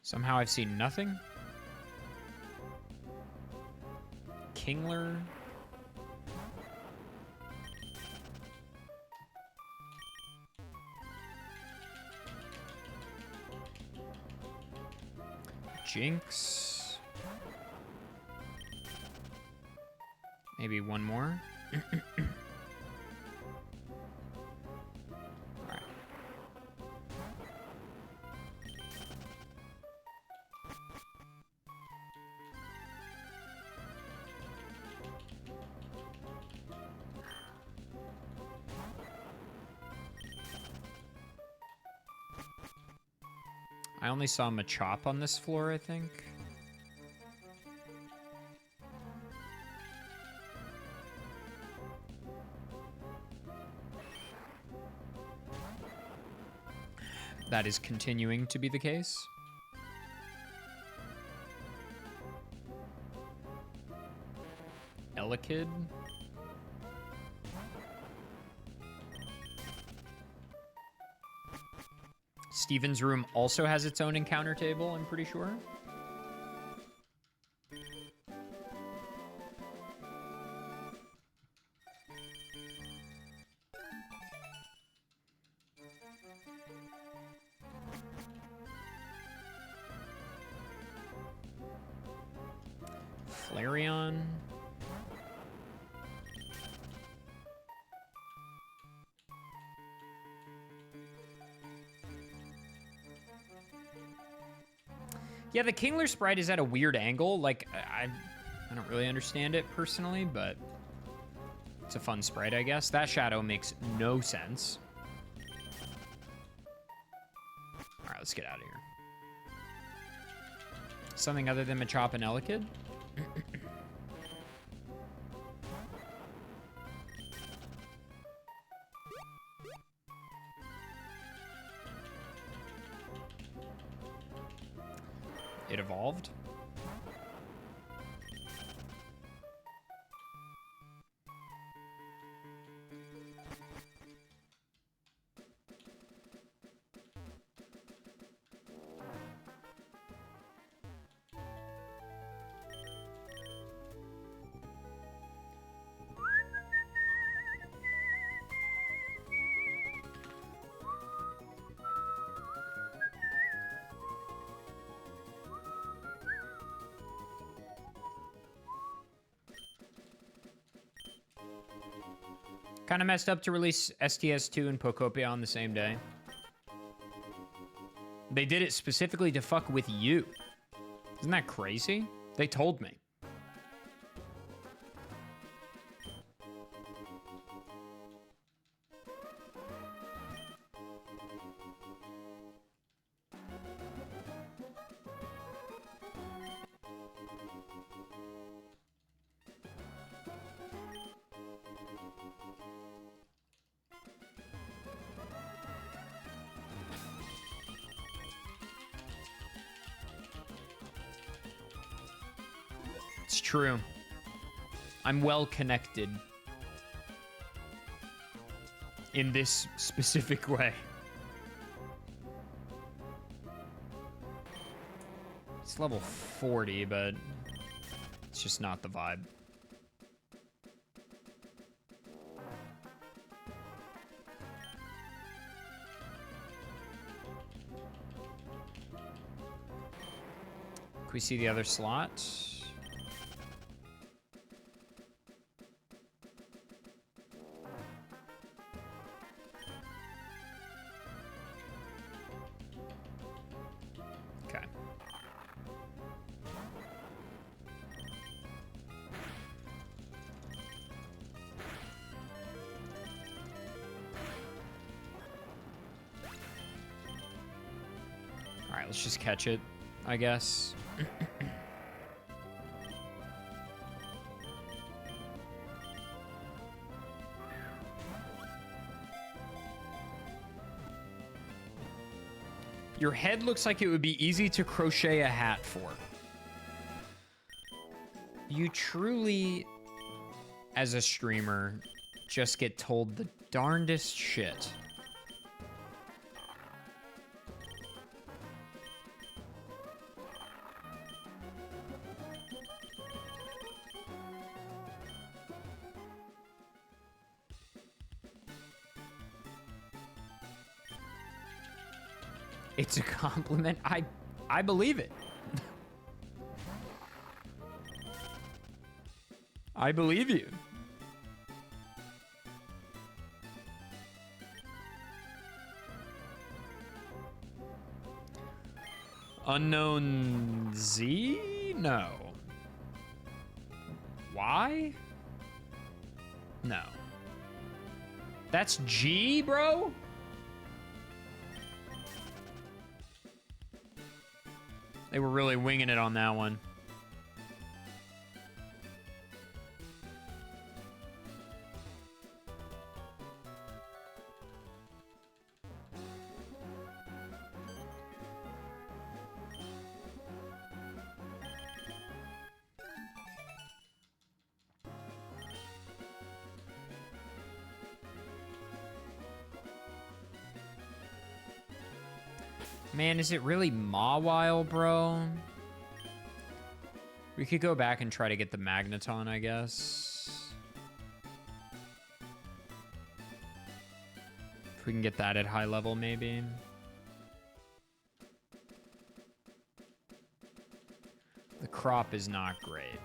Somehow I've seen nothing. Kingler. Jinx. Maybe one more. Alright. I only saw Machop on this floor, I think. That is continuing to be the case. Elekid. Steven's room also has its own encounter table, I'm pretty sure. Flareon. Yeah, the Kingler sprite is at a weird angle. Like, I don't really understand it personally, but it's a fun sprite, I guess. That shadow makes no sense. All right, let's get out of here. Something other than Machop and Elekid? It evolved. Kind of messed up to release STS2 and Pokopia on the same day. They did it specifically to fuck with you. Isn't that crazy? They told me. It's true. I'm well connected in this specific way. It's level 40, but it's just not the vibe. Can we see the other slot? Let's just catch it, I guess. Your head looks like it would be easy to crochet a hat for. You truly, as a streamer, just get told the darndest shit. It's a compliment. I believe it. I believe you. Unknown Z? No. Y? No. That's G, bro? They were really winging it on that one. Man, is it really Mawile, bro? We could go back and try to get the Magneton, I guess. If we can get that at high level, maybe. The crop is not great.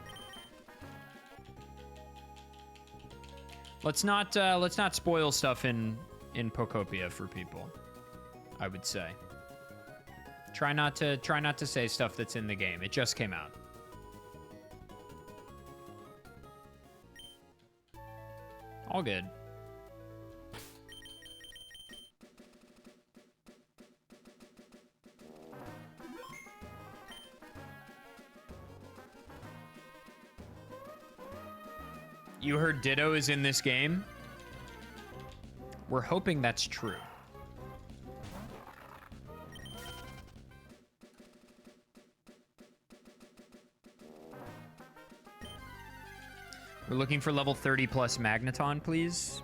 Let's not spoil stuff in Pokopia for people, I would say. Try not to say stuff that's in the game. It just came out. All good. You heard Ditto is in this game? We're hoping that's true. We're looking for level 30 plus Magneton, please.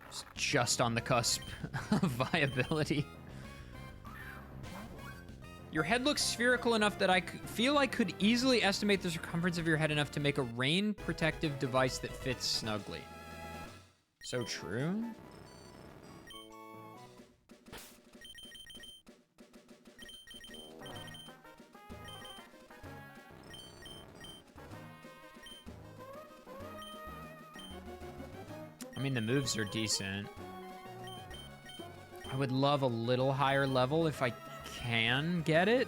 It's just on the cusp of viability. Your head looks spherical enough that I feel I could easily estimate the circumference of your head enough to make a rain protective device that fits snugly. So true. mean, the moves are decent. I would love a little higher level if I can get it.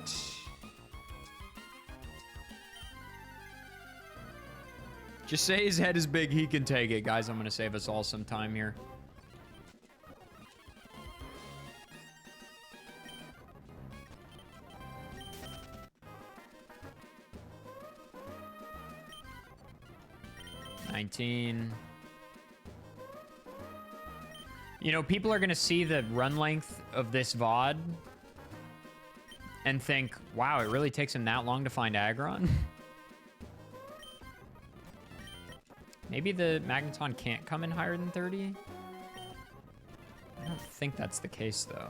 Just say his head is big, he can take it. Guys, I'm going to save us all some time here. $19. You know, people are going to see the run length of this VOD and think, wow, it really takes him that long to find Aggron? Maybe the Magneton can't come in higher than 30? I don't think that's the case, though.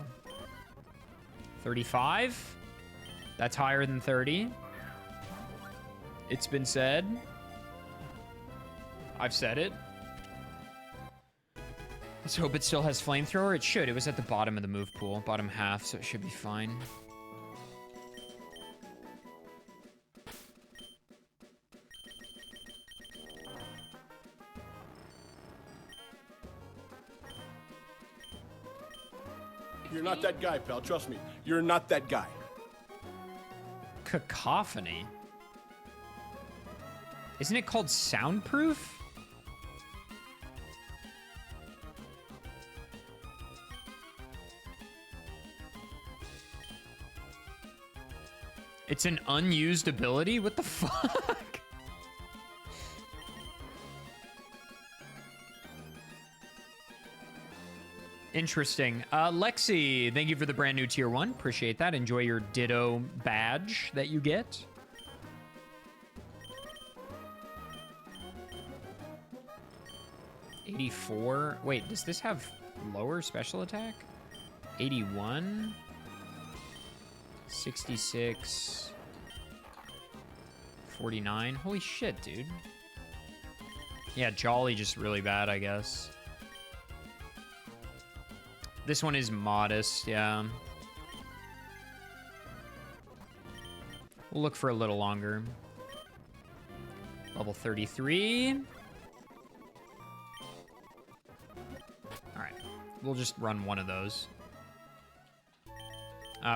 35? That's higher than 30. It's been said. I've said it. Let's hope it still has Flamethrower. It should. It was at the bottom of the move pool. Bottom half, so it should be fine. You're not that guy, pal. Trust me. You're not that guy. Cacophony? Isn't it called soundproof? It's an unused ability? What the fuck? Interesting. Lexi, thank you for the brand new tier 1. Appreciate that. Enjoy your Ditto badge that you get. $84. Wait, does this have lower special attack? 81. 66. 49. Holy shit, dude. Yeah, Jolly just really bad, I guess. This one is modest, yeah. We'll look for a little longer. Level 33. All right, we'll just run one of those.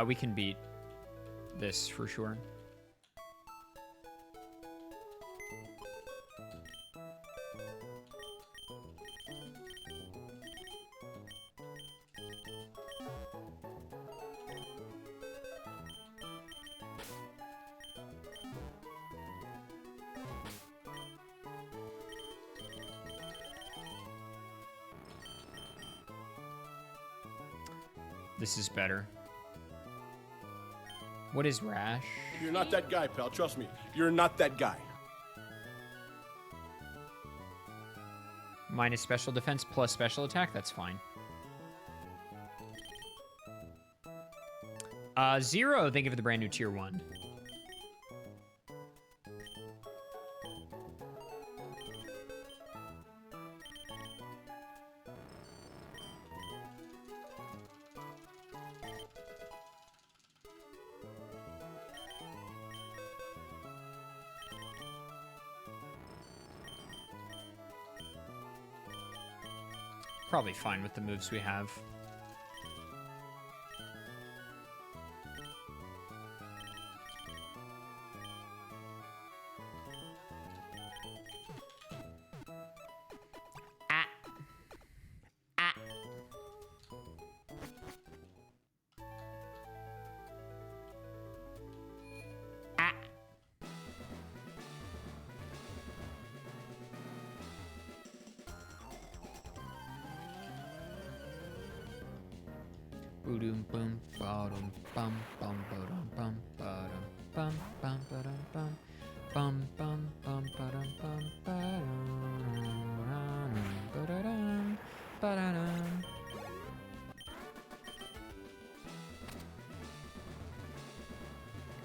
We can beat this for sure. This is better. What is Rash? You're not that guy, pal. Trust me. You're not that guy. Minus special defense plus special attack. That's fine. 0. Thank you for the brand new tier 1. Probably fine with the moves we have.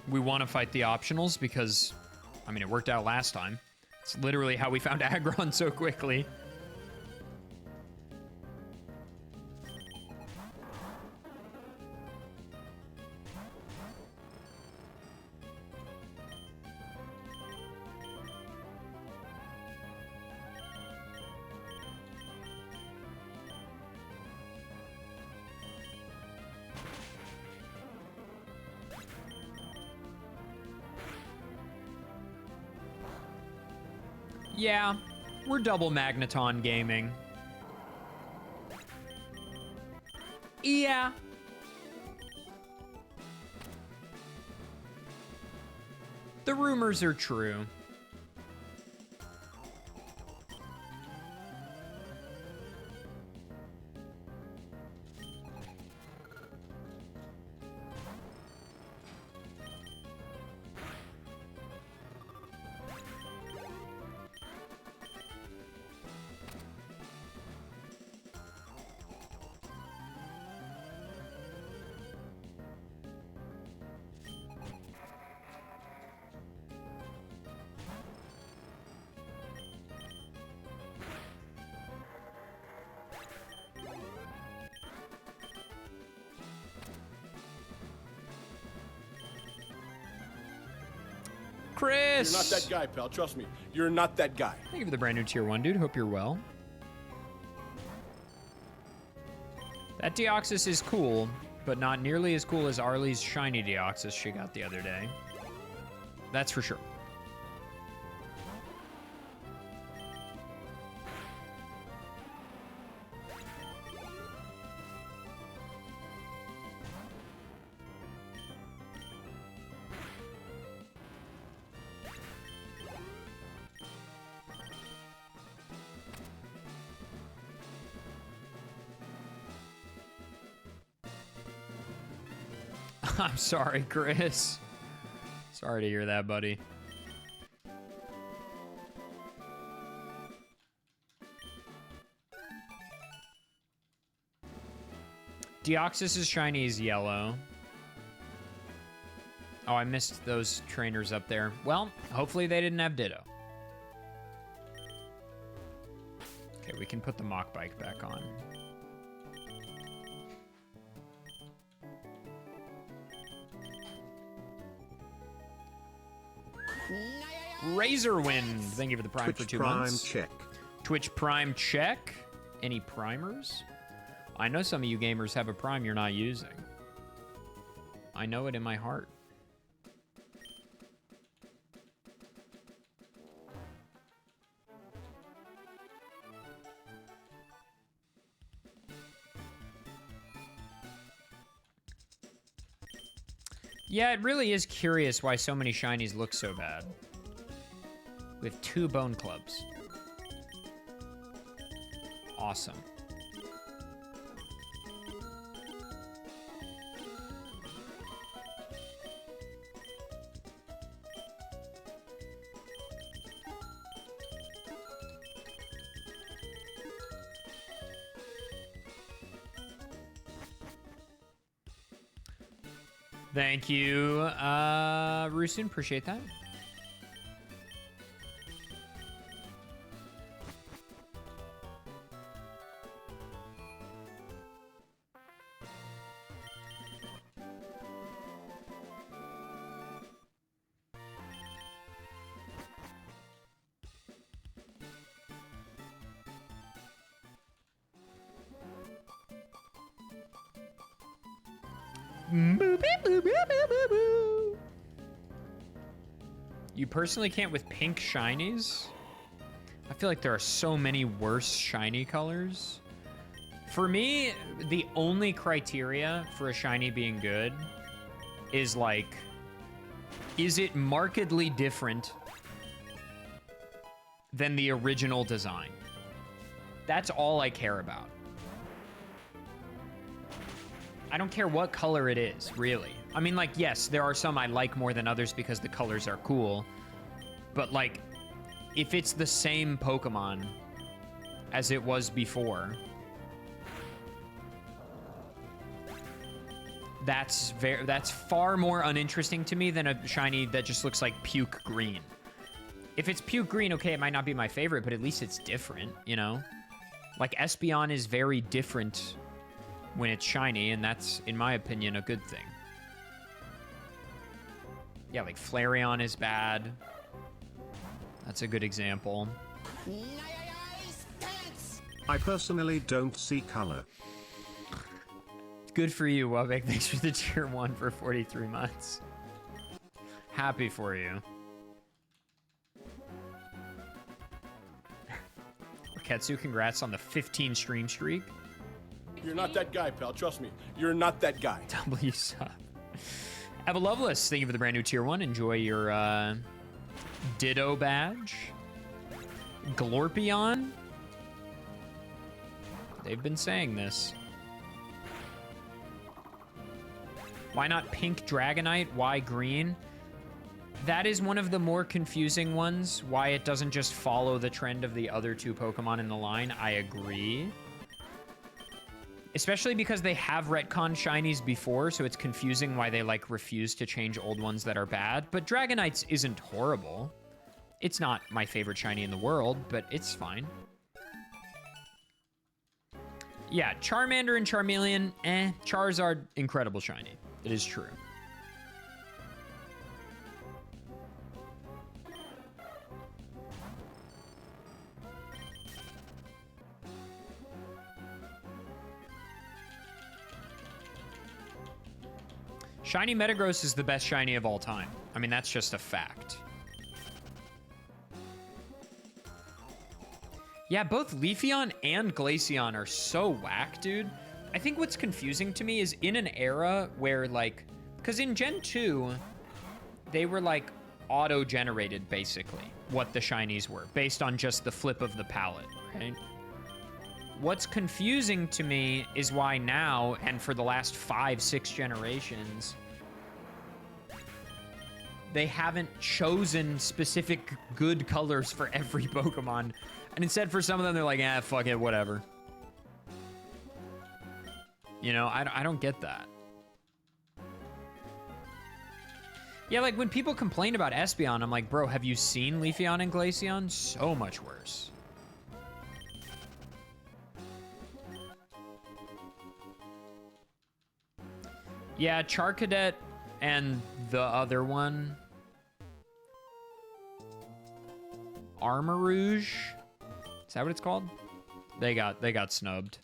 We want to fight the optionals because, I mean, it worked out last time. It's literally how we found Aggron so quickly. Yeah, we're double Magneton gaming. Yeah. The rumors are true. Chris! You're not that guy, pal. Trust me. You're not that guy. Thank you for the brand new tier 1, dude. Hope you're well. That Deoxys is cool, but not nearly as cool as Arlie's shiny Deoxys she got the other day. That's for sure. I'm sorry, Chris. Sorry to hear that, buddy. Deoxys' shiny is yellow. Oh, I missed those trainers up there. Well, hopefully they didn't have Ditto. Okay, we can put the Mach Bike back on. Razorwind, thank you for the Prime Twitch for 2 Prime months. check. Twitch Prime check. Any primers? I know some of you gamers have a Prime you're not using. I know it in my heart. Yeah, it really is curious why so many shinies look so bad. With 2 bone clubs. Awesome. Thank you, Rusin. Appreciate that. You personally can't with pink shinies? I feel like there are so many worse shiny colors. For me, the only criteria for a shiny being good is like, is it markedly different than the original design? That's all I care about. I don't care what color it is, really. I mean, like, yes, there are some I like more than others because the colors are cool. But, like, if it's the same Pokemon as it was before, that's far more uninteresting to me than a shiny that just looks like puke green. If it's puke green, okay, it might not be my favorite, but at least it's different, you know? Like, Espeon is very different when it's shiny, and that's, in my opinion, a good thing. Yeah, like Flareon is bad. That's a good example. I personally don't see color. Good for you, Wubek. Thanks for the tier 1 for 43 months. Happy for you. Ketsu, congrats on the 15 stream streak. You're not that guy, pal. Trust me. You're not that guy. W sub. Eva Loveless, thank you for the brand new tier 1. Enjoy your Ditto badge. Glorpion. They've been saying this. Why not pink Dragonite? Why green? That is one of the more confusing ones. Why it doesn't just follow the trend of the other two Pokemon in the line. I agree. Especially because they have retconned shinies before, so it's confusing why they like refuse to change old ones that are bad. But Dragonite's isn't horrible. It's not my favorite shiny in the world, but it's fine. Yeah, Charmander and Charmeleon, Charizard, incredible shiny. It is true. Shiny Metagross is the best shiny of all time. I mean, that's just a fact. Yeah, both Leafeon and Glaceon are so whack, dude. I think what's confusing to me is in an era where, like, because in Gen 2, they were, like, auto-generated, basically, what the shinies were, based on just the flip of the palette, right? What's confusing to me is why now, and for the last 5-6 generations, they haven't chosen specific good colors for every Pokemon. And instead, for some of them, they're like, fuck it, whatever. You know, I don't get that. Yeah, like, when people complain about Espeon, I'm like, bro, have you seen Leafeon and Glaceon? So much worse. Yeah, Charcadet and the other one, Armarouge, is that what it's called? They got snubbed.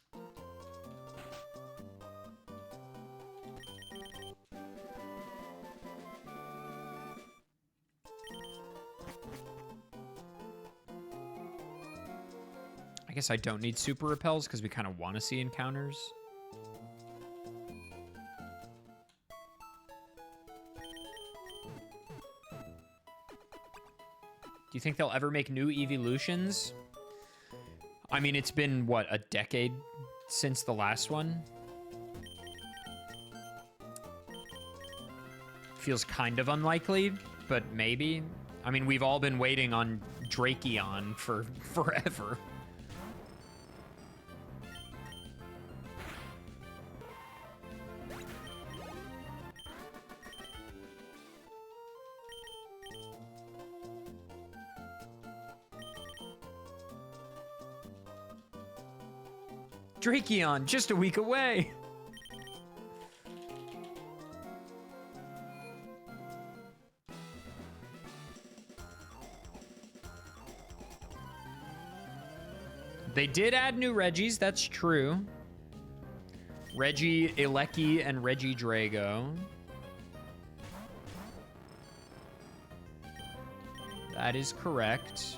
I guess I don't need super repels because we kind of want to see encounters. Do you think they'll ever make new evolutions? I mean, it's been, what, a decade since the last one? Feels kind of unlikely, but maybe. I mean, we've all been waiting on Drakeon for forever. Drakeon, just a week away. They did add new Regis, that's true. Reggie Ilecki and Reggie Drago. That is correct.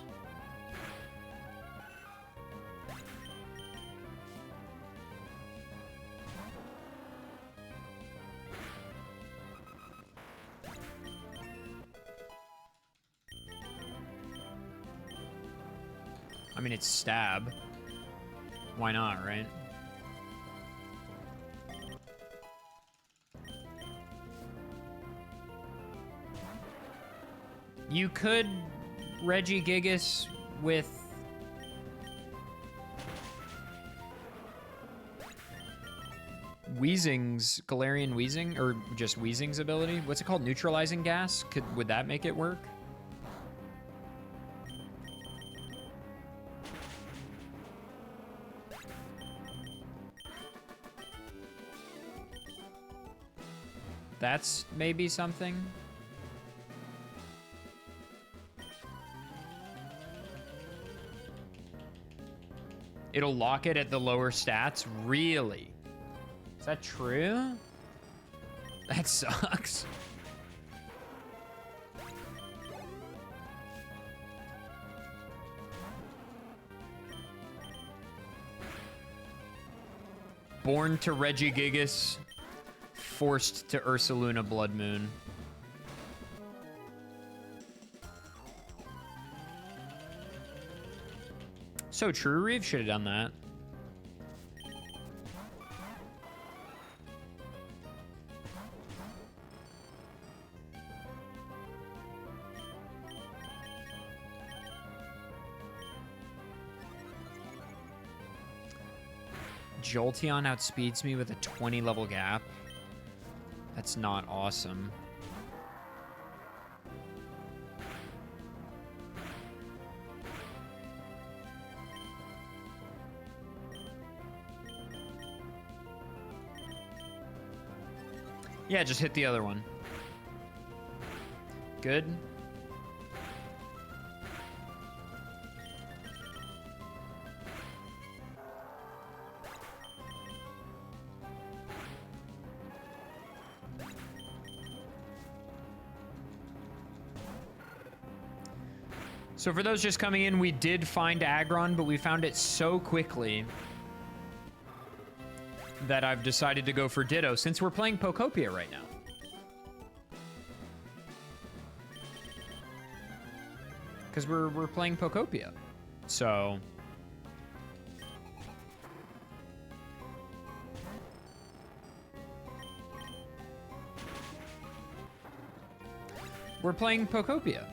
I mean, it's stab. Why not, right? You could Regigigas with Weezing's, Galarian Weezing, or just Weezing's ability. What's it called? Neutralizing gas? Would that make it work? That's maybe something. It'll lock it at the lower stats? Really? Is that true? That sucks. Born to Regigigas, forced to Ursaluna Blood Moon. So true, Reeve should have done that. Jolteon outspeeds me with a 20 level gap. That's not awesome. Yeah, just hit the other one. Good. So for those just coming in, we did find Aggron, but we found it so quickly that I've decided to go for Ditto since we're playing Pokopia right now. Because we're playing Pokopia. So we're playing Pokopia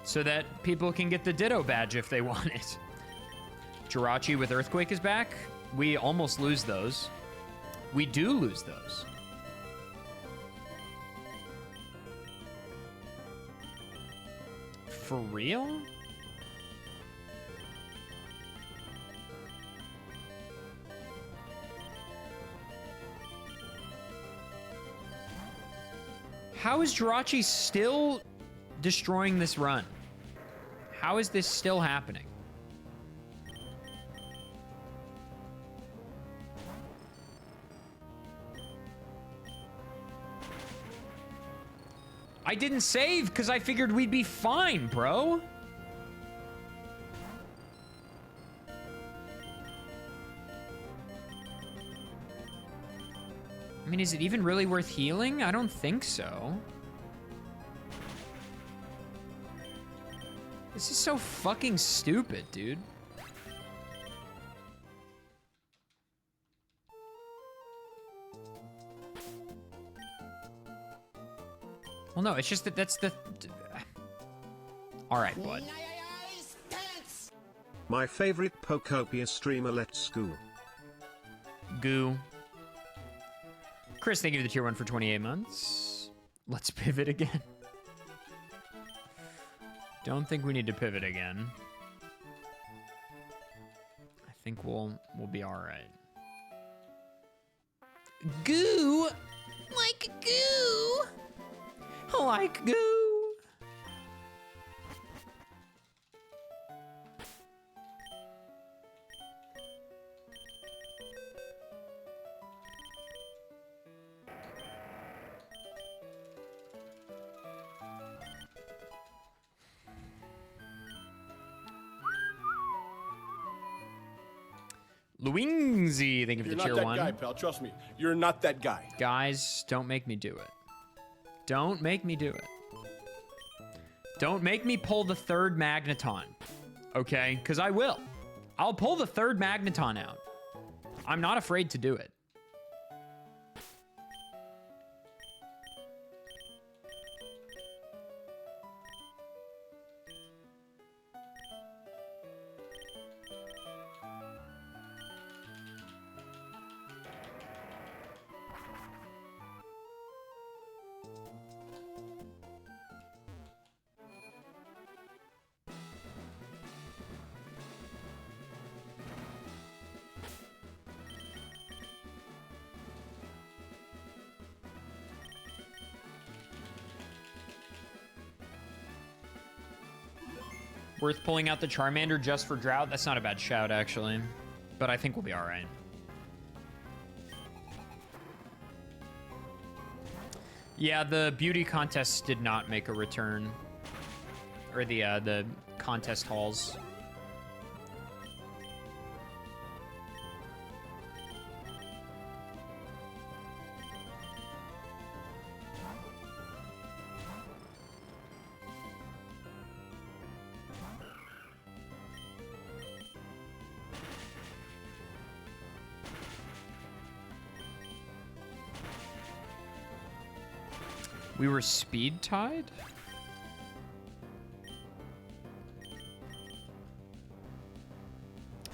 so that people can get the Ditto badge if they want it. Jirachi with Earthquake is back. We almost lose those. We do lose those. For real? How is Jirachi still destroying this run? How is this still happening? I didn't save because I figured we'd be fine, bro. I mean, is it even really worth healing? I don't think so. This is so fucking stupid, dude. Well, no, it's just that that's the... All right, bud. My favorite Pokopia streamer, Let's Go. Goo. Chris, thank you to the tier 1 for 28 months. Let's pivot again. Don't think we need to pivot again. I think we'll be all right. Goo! Like goo! Like goo! Luingzy, thank you for the tier 1. You're not that guy, pal. Trust me. You're not that guy. Guys, don't make me do it. Don't make me do it. Don't make me pull the third Magneton. Okay? Because I will. I'll pull the third Magneton out. I'm not afraid to do it. Worth pulling out the Charmander just for Drought? That's not a bad shout, actually. But I think we'll be all right. Yeah, the beauty contests did not make a return. Or the contest halls. We were speed tied?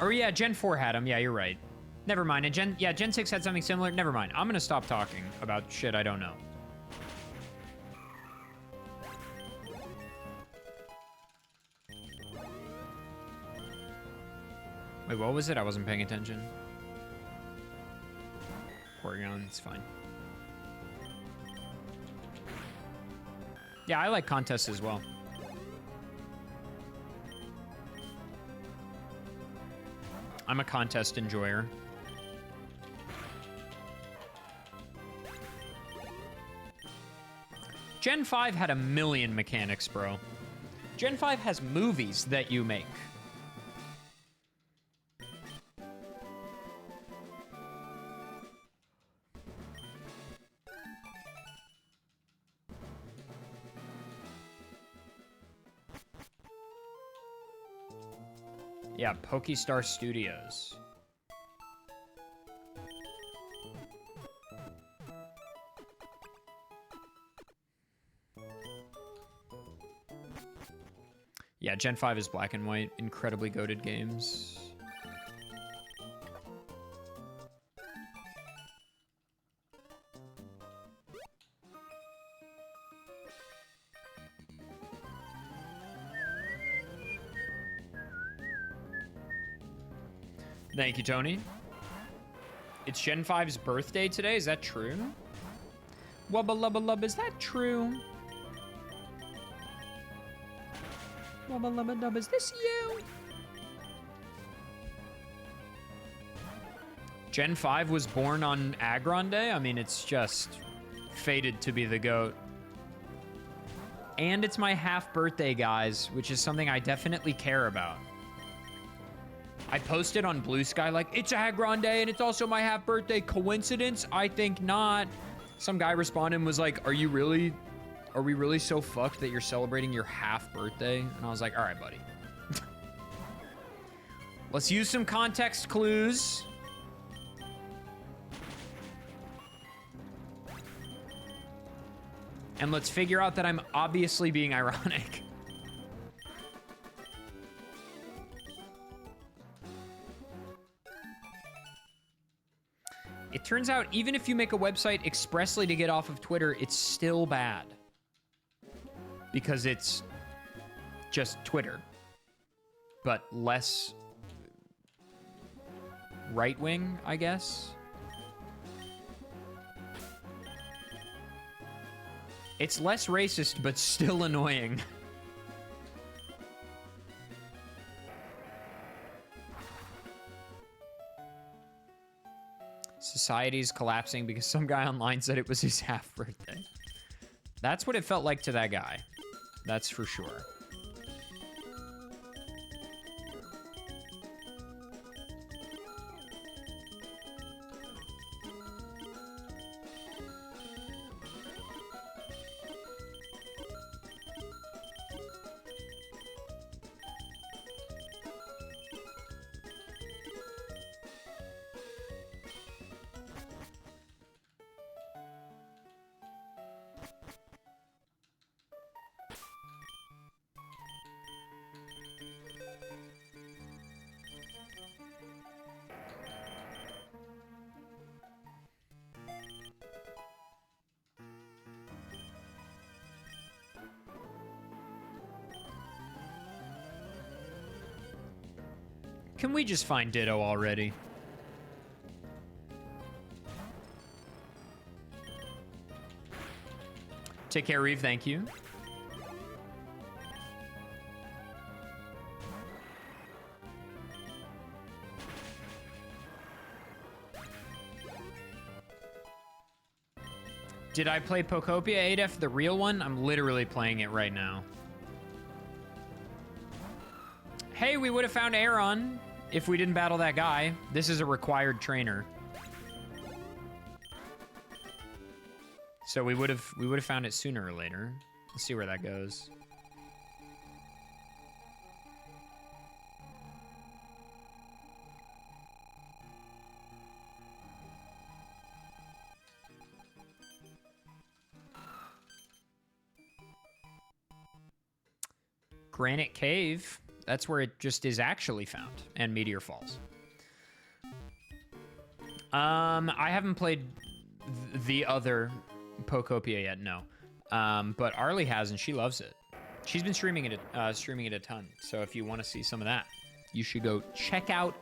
Oh yeah, Gen 4 had them. Yeah, you're right. Never mind. And Gen 6 had something similar. Never mind. I'm gonna stop talking about shit I don't know. Wait, what was it? I wasn't paying attention. Porygon, it's fine. Yeah, I like contests as well. I'm a contest enjoyer. Gen 5 had a million mechanics, bro. Gen 5 has movies that you make. Yeah, Pokestar Studios. Yeah, Gen 5 is black and white. Incredibly goated games. Thank you, Tony. It's Gen 5's birthday today. Is that true? Wubba lubba lub, is that true? Wubba lubba dub, is this you? Gen 5 was born on Aggron Day? I mean, it's just fated to be the GOAT. And it's my half birthday, guys, which is something I definitely care about. I posted on Blue Sky like, it's Aggron Day and it's also my half birthday. Coincidence? I think not. Some guy responded and was like, are we really so fucked that you're celebrating your half birthday? And I was like, all right, buddy. Let's use some context clues. And let's figure out that I'm obviously being ironic. It turns out, even if you make a website expressly to get off of Twitter, it's still bad. Because it's just Twitter. But less right-wing, I guess. It's less racist, but still annoying. Society's collapsing because some guy online said it was his half birthday. That's what it felt like to that guy. That's for sure. Can we just find Ditto already? Take care, Reeve. Thank you. Did I play Pokopia 8F, the real one? I'm literally playing it right now. Hey, we would have found Aggron if we didn't battle that guy. This is a required trainer. So we would have found it sooner or later. Let's see where that goes. Granite Cave. That's where it just is actually found. And Meteor Falls. I haven't played the other Pokopia yet, no. But Arlie has, and she loves it. She's been streaming it a ton. So if you want to see some of that, you should go check out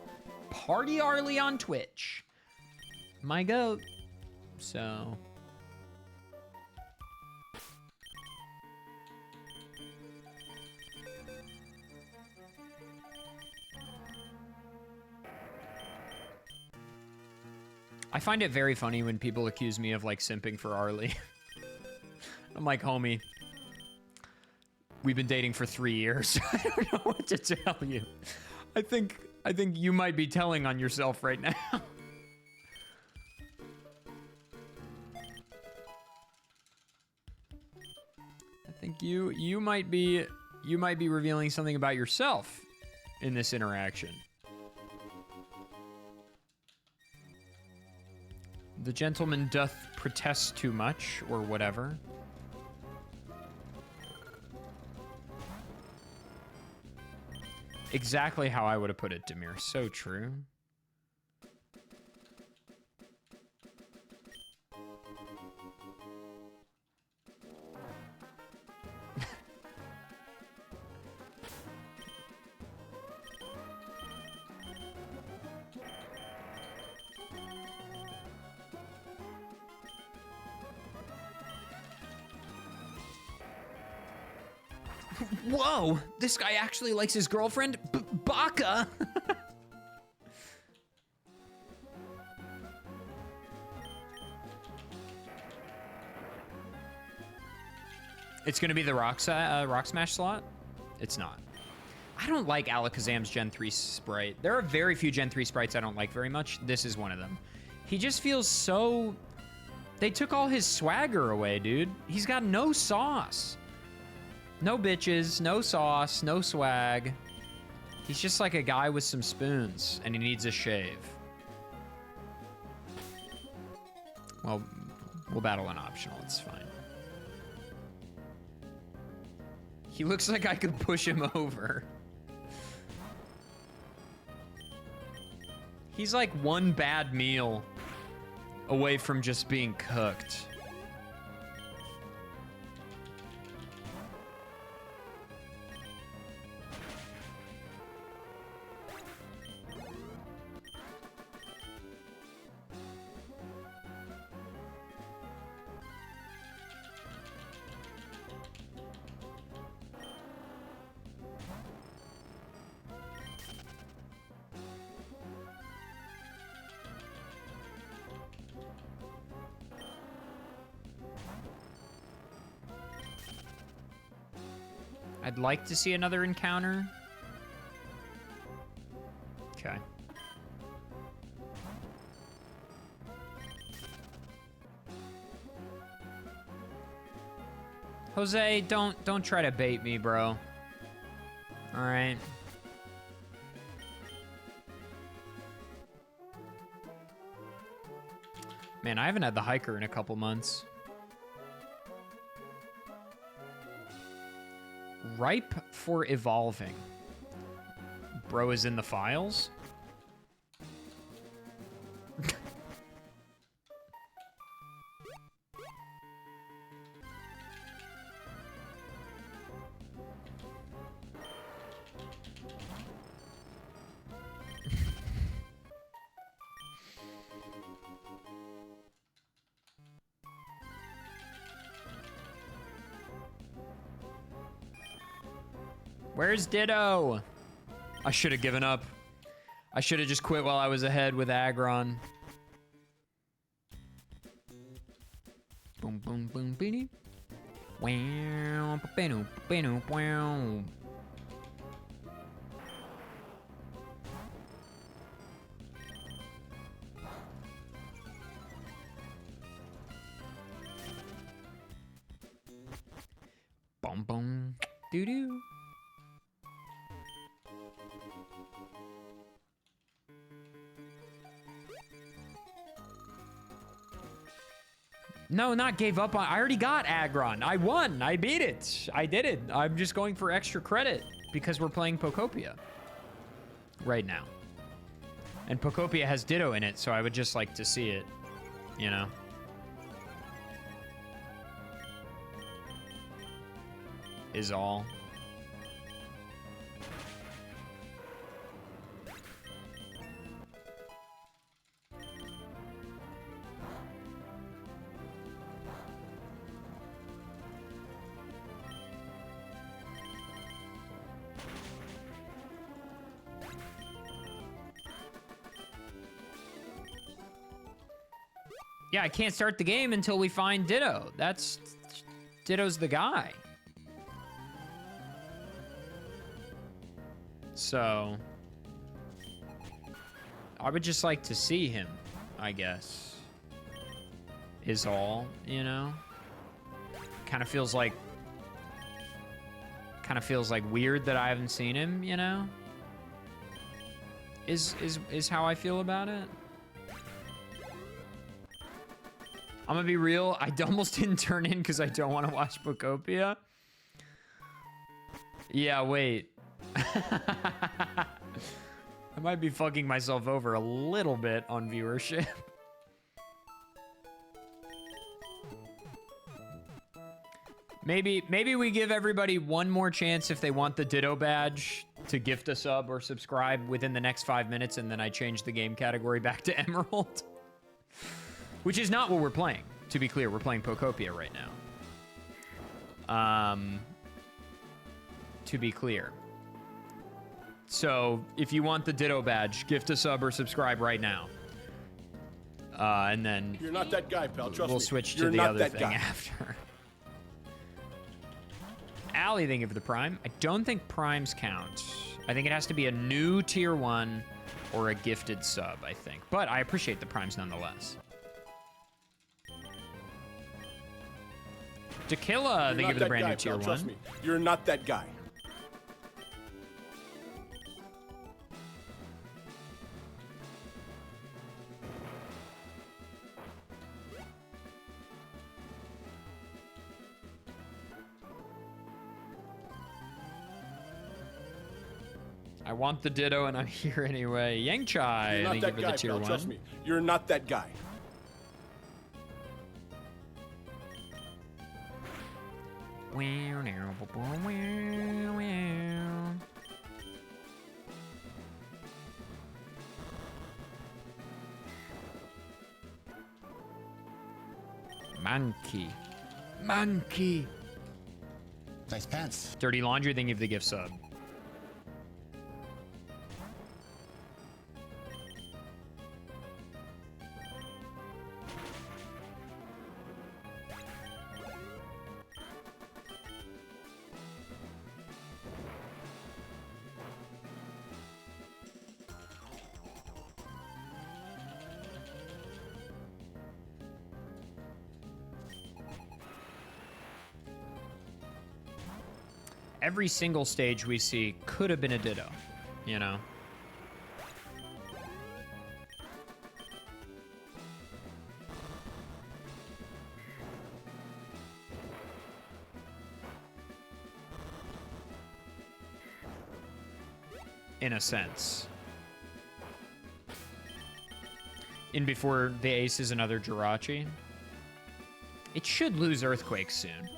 Party Arlie on Twitch. My goat. So... I find it very funny when people accuse me of, like, simping for Arlie. I'm like, homie, we've been dating for 3 years. I don't know what to tell you. I think you might be telling on yourself right now. I think you might be revealing something about yourself in this interaction. The gentleman doth protest too much, or whatever. Exactly how I would have put it, Demir. So true. Whoa! This guy actually likes his girlfriend? Baka! It's gonna be the Rock Smash slot? It's not. I don't like Alakazam's Gen 3 sprite. There are very few Gen 3 sprites I don't like very much. This is one of them. He just feels so... They took all his swagger away, dude. He's got no sauce. No bitches, no sauce, no swag. He's just like a guy with some spoons, and he needs a shave. Well, we'll battle an optional, it's fine. He looks like I could push him over. He's like one bad meal away from just being cooked. I'd like to see another encounter. Okay. Jose, don't try to bait me, bro. All right. Man, I haven't had the hiker in a couple months. Ripe for evolving. Bro is in the files? Where's Ditto? I should have given up. I should have just quit while I was ahead with Aggron. Boom, boom, boom, beanie. Wow, ba-ba-doo, ba-ba-doo, wow. Boom, boom, doo-doo. No, not gave up on. I already got Aggron. I won. I beat it. I did it. I'm just going for extra credit because we're playing Pokopia right now. And Pokopia has Ditto in it, so I would just like to see it, you know? Is all. Yeah, I can't start the game until we find Ditto. Ditto's the guy. So, I would just like to see him, I guess. Is all, you know? Kind of feels like weird that I haven't seen him, you know? Is how I feel about it. I'm gonna be real, I almost didn't turn in because I don't want to watch Pokopia. Yeah, wait. I might be fucking myself over a little bit on viewership. Maybe we give everybody one more chance if they want the Ditto badge to gift a sub or subscribe within the next 5 minutes, and then I change the game category back to Emerald. Which is not what we're playing, to be clear. We're playing Pokopia right now. To be clear. So, if you want the Ditto badge, gift a sub or subscribe right now. And then... You're not that guy, pal. Trust me. We'll switch to You're the not other that thing guy. after. Allie, thank you for the Prime. I don't think Primes count. I think it has to be a new Tier 1 or a gifted sub, I think. But I appreciate the Primes nonetheless. Tequila, thank you for the brand new Tier 1. Trust me, you're not that guy. I want the Ditto and I'm here anyway. Yang Chai, You're not thank you that for guy, the Tier pal. 1. Trust me, you're not that guy. Monkey. Nice pants. Dirty Laundry, thank you for the gift sub. Every single stage we see could have been a Ditto, you know? In a sense. In before the ace is another Jirachi. It should lose Earthquake soon.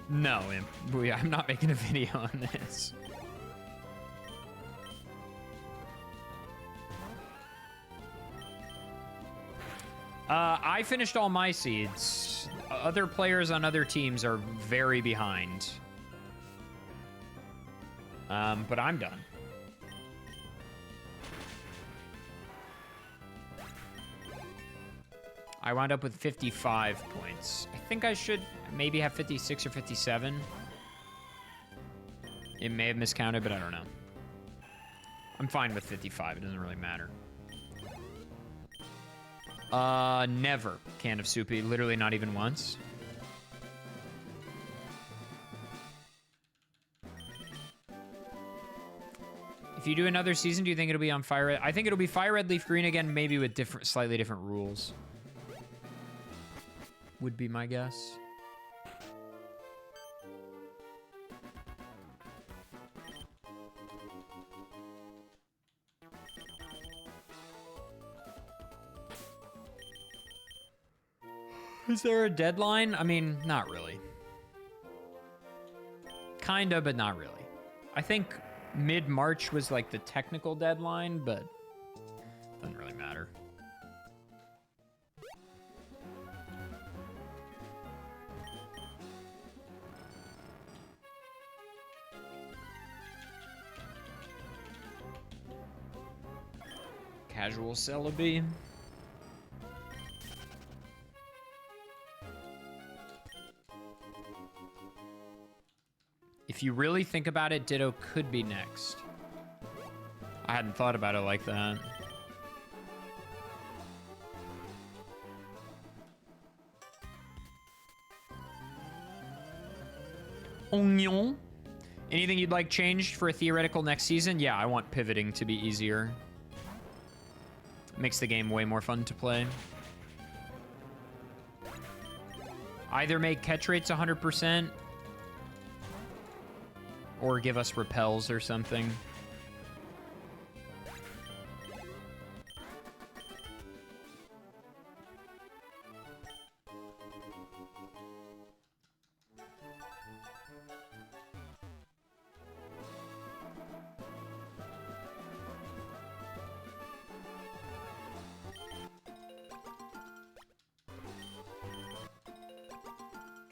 No, I'm not making a video on this. I finished all my seeds. Other players on other teams are very behind. But I'm done. I wound up with 55 points. I think I should maybe have 56 or 57. It may have miscounted, but I don't know. I'm fine with 55. It doesn't really matter. Never. Can of Soupy. Literally not even once. If you do another season, do you think it'll be on Fire Red? I think it'll be Fire Red, Leaf Green again, maybe with slightly different rules. Would be my guess. Is there a deadline? I mean, not really. Kinda, but not really. I think mid-March was like the technical deadline, but doesn't really matter. Casual Celebi. If you really think about it, Ditto could be next. I hadn't thought about it like that. Onion. Anything you'd like changed for a theoretical next season? Yeah, I want pivoting to be easier. Makes the game way more fun to play. Either make catch rates 100%, or give us repels or something.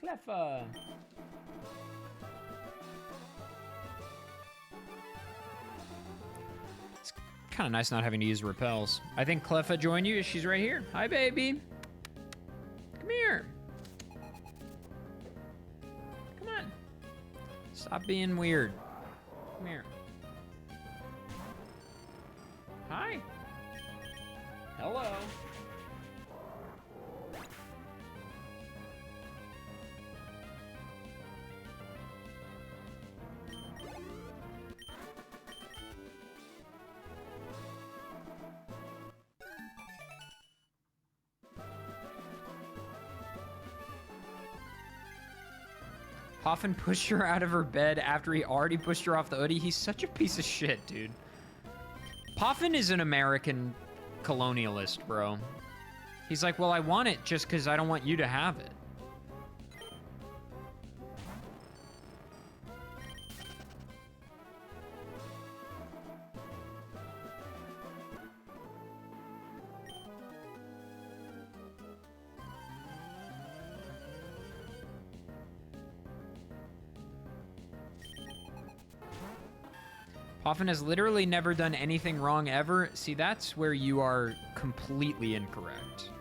Cleffa. It's kind of nice not having to use repels. I think Cleffa joined you. She's right here. Hi, baby. Come here. Come on. Stop being weird. Come here. Hi. Hello. Hoffman pushed her out of her bed after he already pushed her off the hoodie. He's such a piece of shit, dude. Poffin is an American colonialist, bro. He's like, well, I want it just because I don't want you to have it. Poffin has literally never done anything wrong ever. See, that's where you are completely incorrect.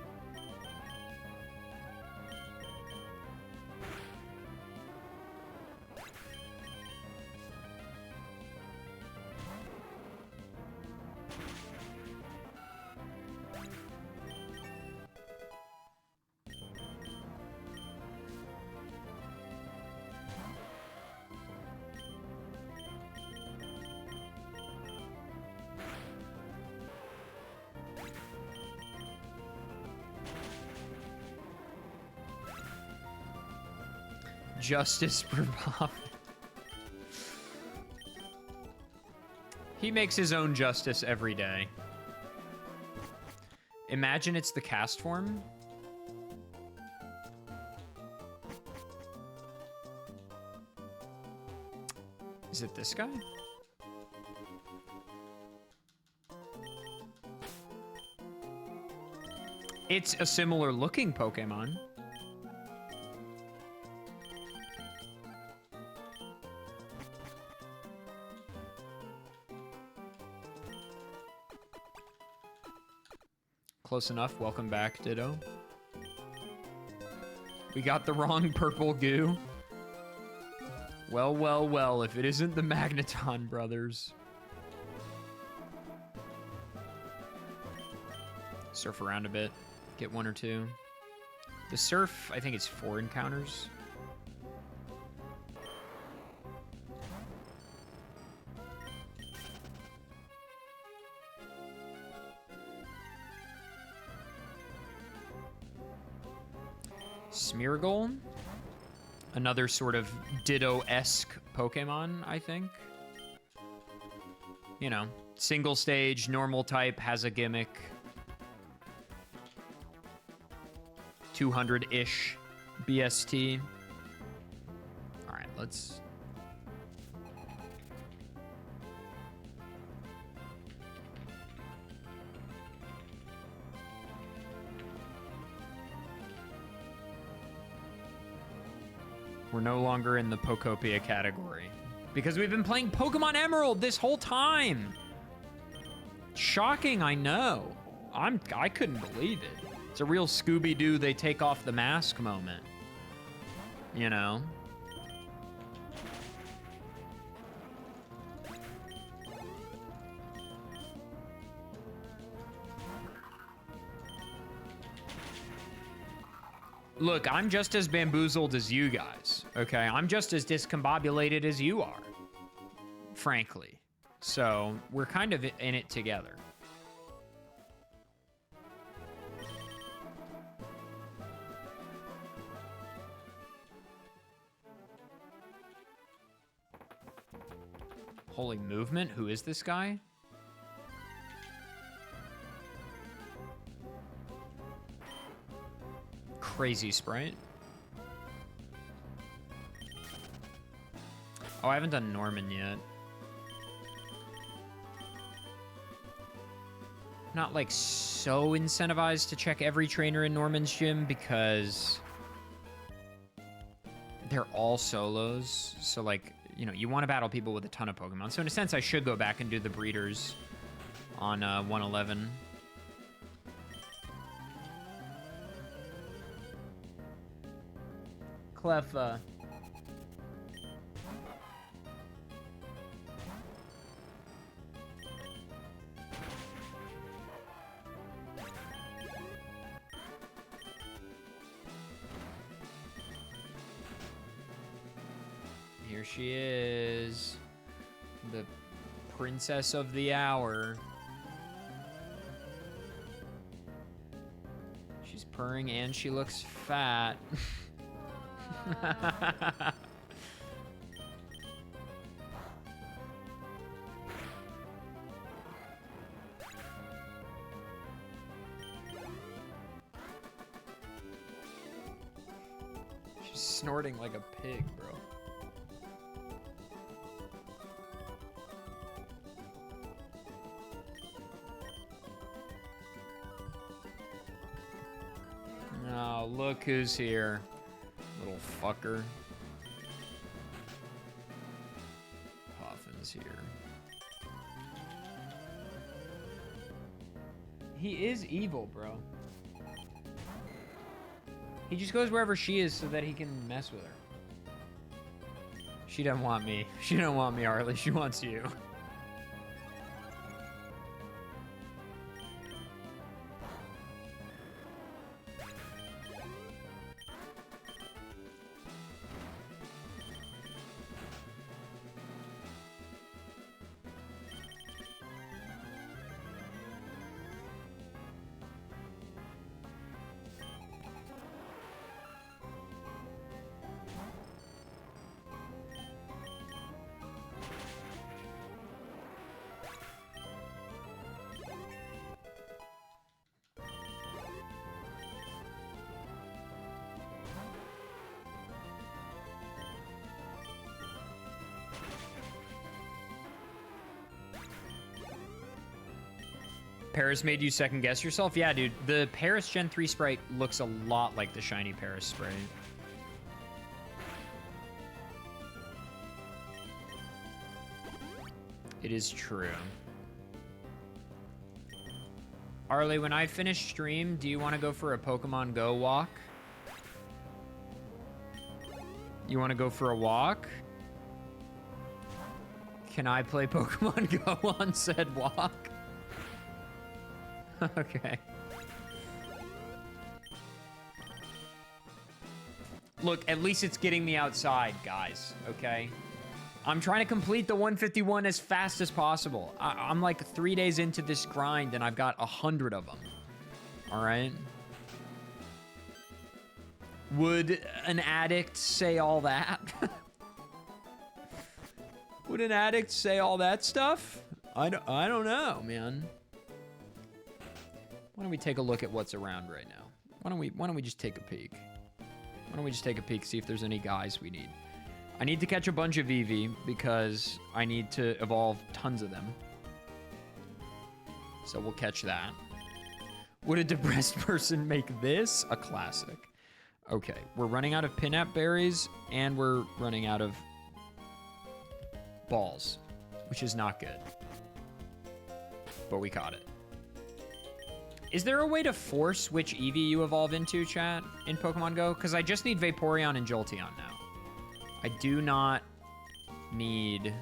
Justice for Poffin. He makes his own justice every day. Imagine it's the cast form. Is it this guy? It's a similar looking Pokemon. Close enough. Welcome back, Ditto. We got the wrong purple goo. Well, well, well, if it isn't the Magneton brothers. Surf around a bit. Get one or two. The surf, I think it's 4 encounters. Smeargle. Another sort of Ditto-esque Pokemon, I think. You know, single stage, normal type, has a gimmick. 200-ish BST. All right, let's... We're no longer in the Pokopia category because we've been playing Pokemon Emerald this whole time. Shocking, I know. I couldn't believe it. It's a real Scooby-Doo, they take off the mask moment. You know? Look, I'm just as bamboozled as you guys, okay? I'm just as discombobulated as you are, frankly. So, we're kind of in it together. Holy movement? Who is this guy? Crazy sprite. Oh, I haven't done Norman yet. Not like so incentivized to check every trainer in Norman's gym because they're all solos. So like, you know, you want to battle people with a ton of Pokemon. So in a sense, I should go back and do the breeders on 111. Cleffa. Here she is. The princess of the hour. She's purring and she looks fat. She's snorting like a pig, bro. Oh, look who's here. Little fucker. Coffin's here. He is evil, bro. He just goes wherever she is so that he can mess with her. She doesn't want me. She don't want me, Harley. She wants you. Paris made you second guess yourself? Yeah, dude. The Paris Gen 3 sprite looks a lot like the shiny Paris sprite. It is true. Arlie, when I finish stream, do you want to go for a Pokemon Go walk? You want to go for a walk? Can I play Pokemon Go on said walk? Okay. Look, at least it's getting me outside, guys, okay? I'm trying to complete the 151 as fast as possible. I'm like 3 days into this grind and I've got 100 of them. All right? Would an addict say all that? Would an addict say all that stuff? I don't know, man. Why don't we take a look at what's around right now? Why don't we just take a peek? Why don't we just take a peek, see if there's any guys we need? I need to catch a bunch of Eevee because I need to evolve tons of them. So we'll catch that. Would a depressed person make this a classic? Okay, we're running out of Pinap berries and we're running out of balls, which is not good. But we caught it. Is there a way to force which Eevee you evolve into, chat, in Pokemon Go? Because I just need Vaporeon and Jolteon now. I do not need...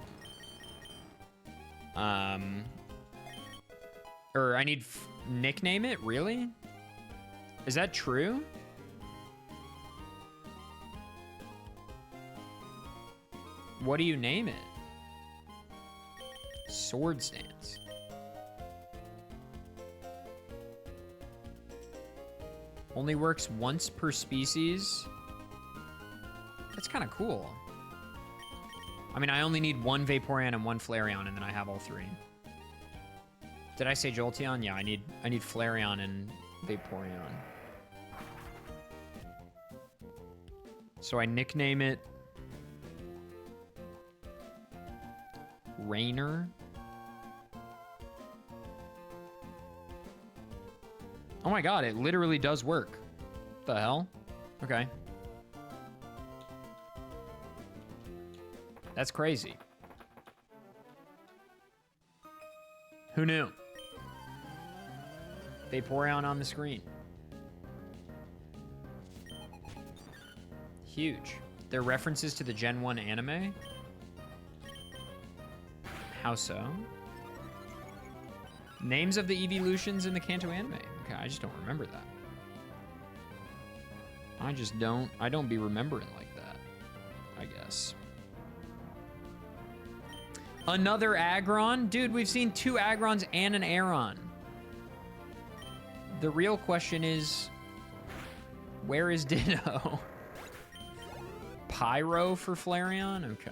Or I need nickname it? Really? Is that true? What do you name it? Sword Stance. Only works once per species. That's kind of cool. I mean, I only need one Vaporeon and one Flareon, and then I have all three. Did I say Jolteon? Yeah, I need Flareon and Vaporeon. So I nickname it Rainer. Oh my god, it literally does work. What the hell? Okay. That's crazy. Who knew? Vaporeon on the screen. Huge. They're references to the Gen 1 anime? How so? Names of the evolutions in the Kanto anime. Okay, I just don't remember that. I don't be remembering like that, I guess. Another Aggron? Dude, we've seen 2 Aggrons and an Aeron. The real question is, where is Ditto? Pyro for Flareon? Okay.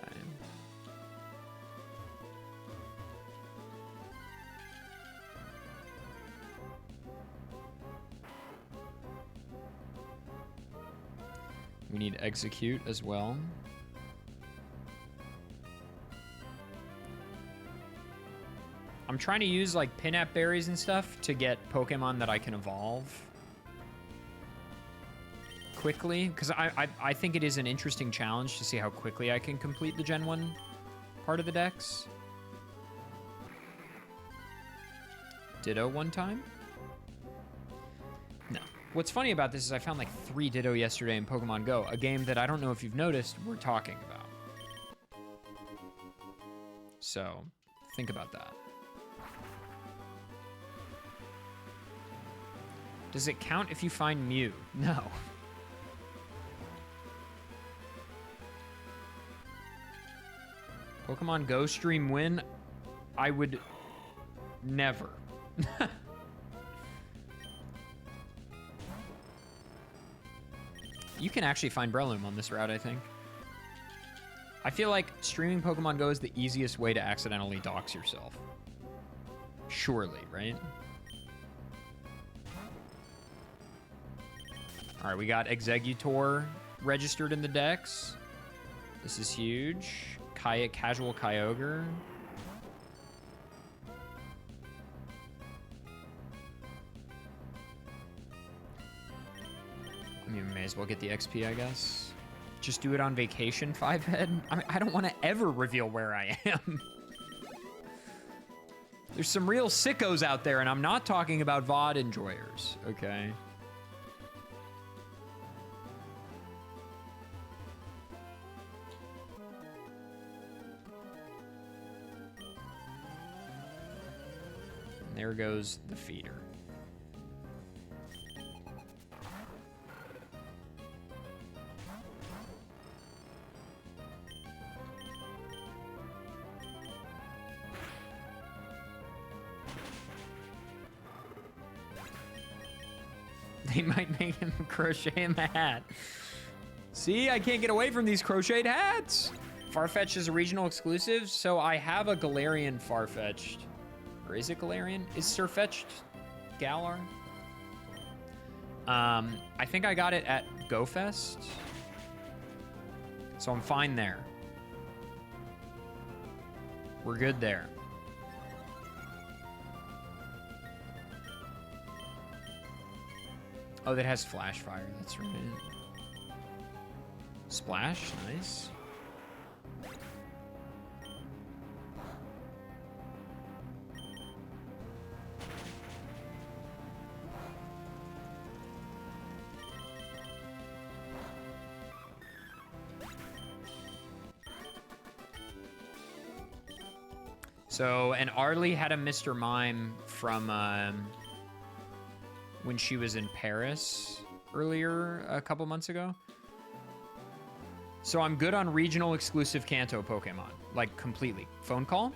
We need Execute as well. I'm trying to use like Pinap berries and stuff to get Pokemon that I can evolve quickly, because I think it is an interesting challenge to see how quickly I can complete the Gen 1 part of the Dex. Ditto one time? No. What's funny about this is I found like 3 Ditto yesterday in Pokemon Go, a game that I don't know if you've noticed we're talking about. So, think about that. Does it count if you find Mew? No. Pokemon Go stream win? I would never. You can actually find Breloom on this route, I think. I feel like streaming Pokemon Go is the easiest way to accidentally dox yourself. Surely, right? All right, we got Exeggutor registered in the Dex. This is huge. Casual Kyogre. I mean, we may as well get the XP, I guess. Just do it on vacation, 5-head. I mean, I don't want to ever reveal where I am. There's some real sickos out there, and I'm not talking about VOD enjoyers, okay? And there goes the feeder. They might make him crochet in the hat. See, I can't get away from these crocheted hats. Farfetch'd is a regional exclusive, so I have a Galarian Farfetch'd. Or is it Galarian? Is Surfetch'd Galar? I think I got it at GoFest. So I'm fine there. We're good there. Oh, that has Flash Fire. That's right. Splash, nice. So, and Arlie had a Mr. Mime from when she was in Paris earlier, a couple months ago. So I'm good on regional exclusive Kanto Pokemon, like completely. Phone call?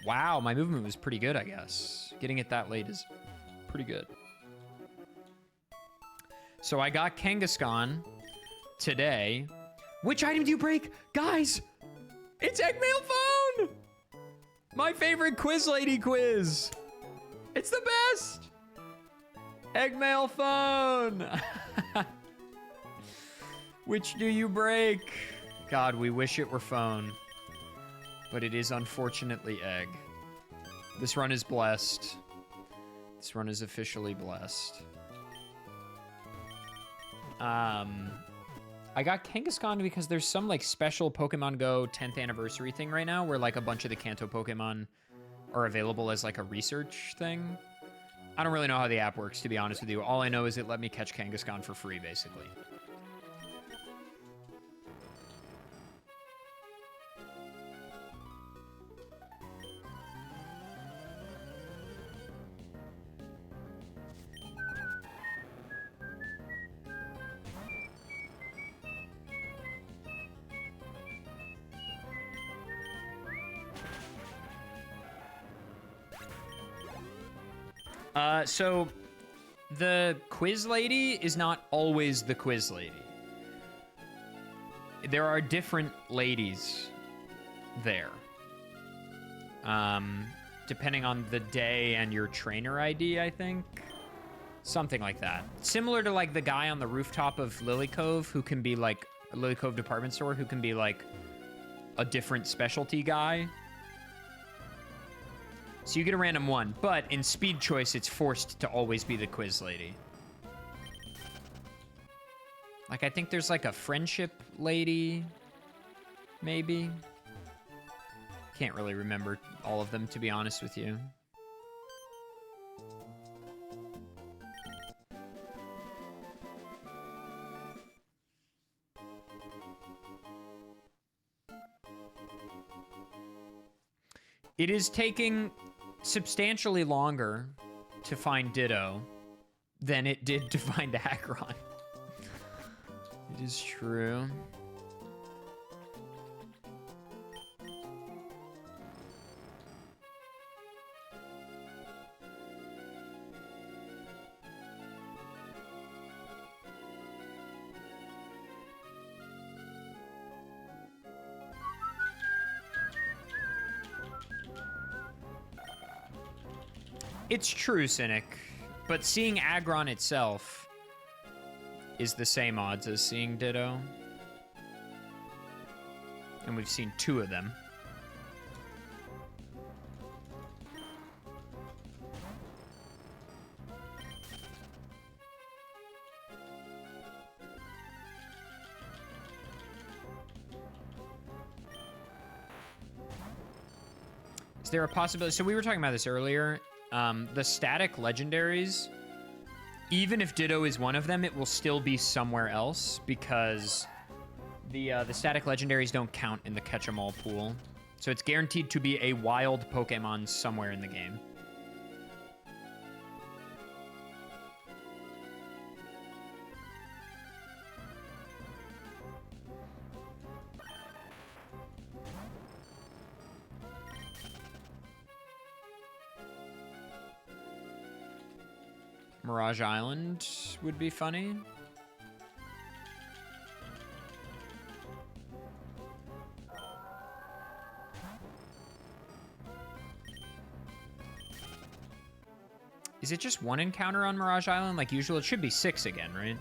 Wow, my movement was pretty good, I guess. Getting it that late is pretty good. So I got Kangaskhan today. Which item do you break? Guys, it's Eggmail Phone! My favorite quiz lady quiz. It's the best. Eggmail Phone. Which do you break? God, we wish it were phone. But it is unfortunately egg. This run is blessed. This run is officially blessed. I got Kangaskhan because there's some like special Pokemon Go 10th anniversary thing right now where like a bunch of the Kanto Pokemon are available as like a research thing. I don't really know how the app works, to be honest with you. All I know is it let me catch Kangaskhan for free, basically. So the quiz lady is not always the quiz lady. There are different ladies there. Depending on the day and your trainer ID, I think. Something like that. Similar to like the guy on the rooftop of Lily Cove who can be like, Lily Cove department store who can be like a different specialty guy. So you get a random one, but in speed choice, it's forced to always be the quiz lady. Like, I think there's like a friendship lady, maybe. Can't really remember all of them, to be honest with you. It is taking substantially longer to find Ditto than it did to find Aggron. It is true. It's true, Cynic, but seeing Aggron itself is the same odds as seeing Ditto. And we've seen 2 of them. Is there a possibility? So we were talking about this earlier. The static legendaries, even if Ditto is one of them, it will still be somewhere else because the static legendaries don't count in the catch-em-all pool. So it's guaranteed to be a wild Pokemon somewhere in the game. Mirage Island would be funny. Is it just 1 encounter on Mirage Island? Like usual, it should be 6 again, right?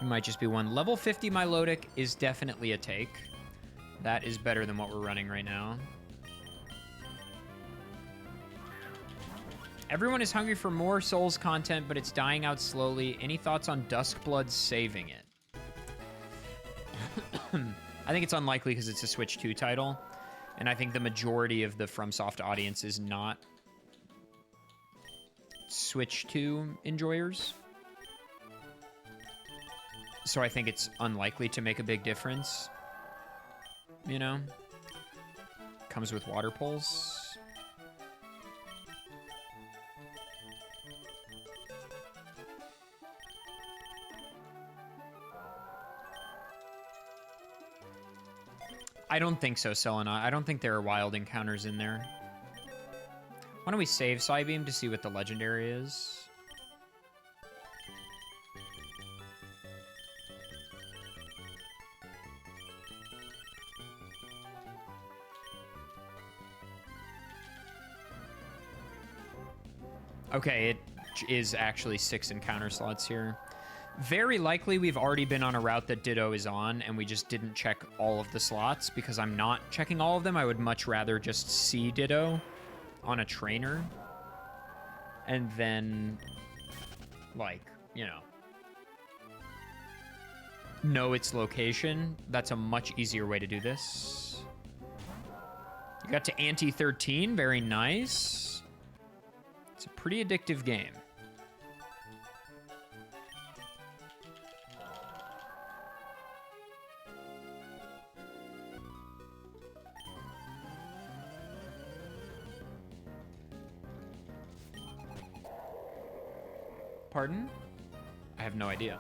It might just be 1. Level 50 Milotic is definitely a take. That is better than what we're running right now. Everyone is hungry for more Souls content, but it's dying out slowly. Any thoughts on Duskblood saving it? I think it's unlikely because it's a Switch 2 title. And I think the majority of the FromSoft audience is not Switch 2 enjoyers. So I think it's unlikely to make a big difference. You know? Comes with water pulls. I don't think so, Selena. I don't think there are wild encounters in there. Why don't we save Psybeam to see what the legendary is? Okay, it is actually 6 encounter slots here. Very likely we've already been on a route that Ditto is on, and we just didn't check all of the slots because I'm not checking all of them. I would much rather just see Ditto on a trainer and then, like, you know its location. That's a much easier way to do this. You got to Ante 13. Very nice. It's a pretty addictive game. Pardon? I have no idea.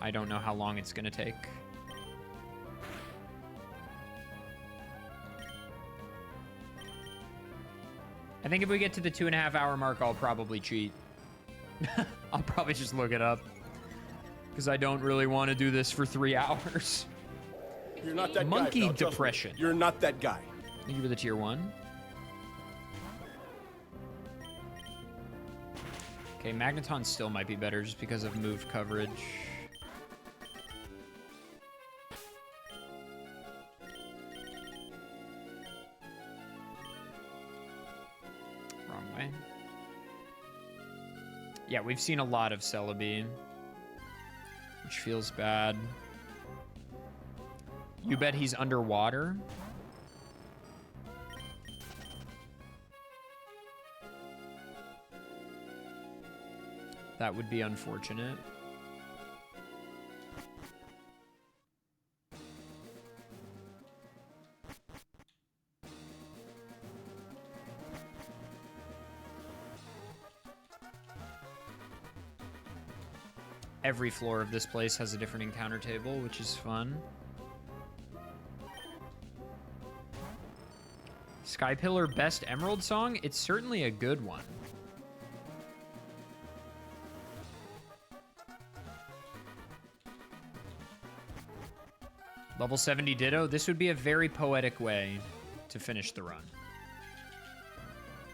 I don't know how long it's gonna take. I think if we get to the 2.5 hour mark, I'll probably cheat. I'll probably just look it up. Because I don't really want to do this for 3 hours. You're not that Monkey guy, pal. Trust me. depression. You're not that guy. Thank you for the tier 1. Okay, Magneton still might be better just because of move coverage. Wrong way. Yeah, we've seen a lot of Celebi, which feels bad. You bet he's underwater? That would be unfortunate. Every floor of this place has a different encounter table, which is fun. Skypillar Best Emerald Song? It's certainly a good one. Level 70 Ditto. This would be a very poetic way to finish the run.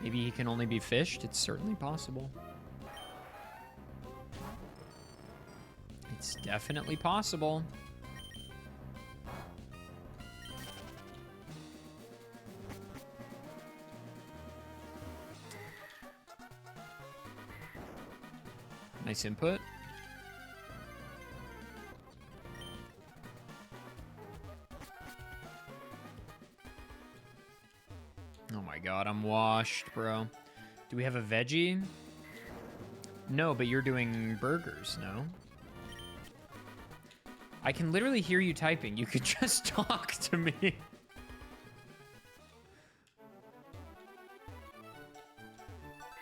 Maybe he can only be fished. It's certainly possible. It's definitely possible. Nice input. Oh my god, I'm washed, bro. Do we have a veggie? No, but you're doing burgers, no? I can literally hear you typing. You could just talk to me.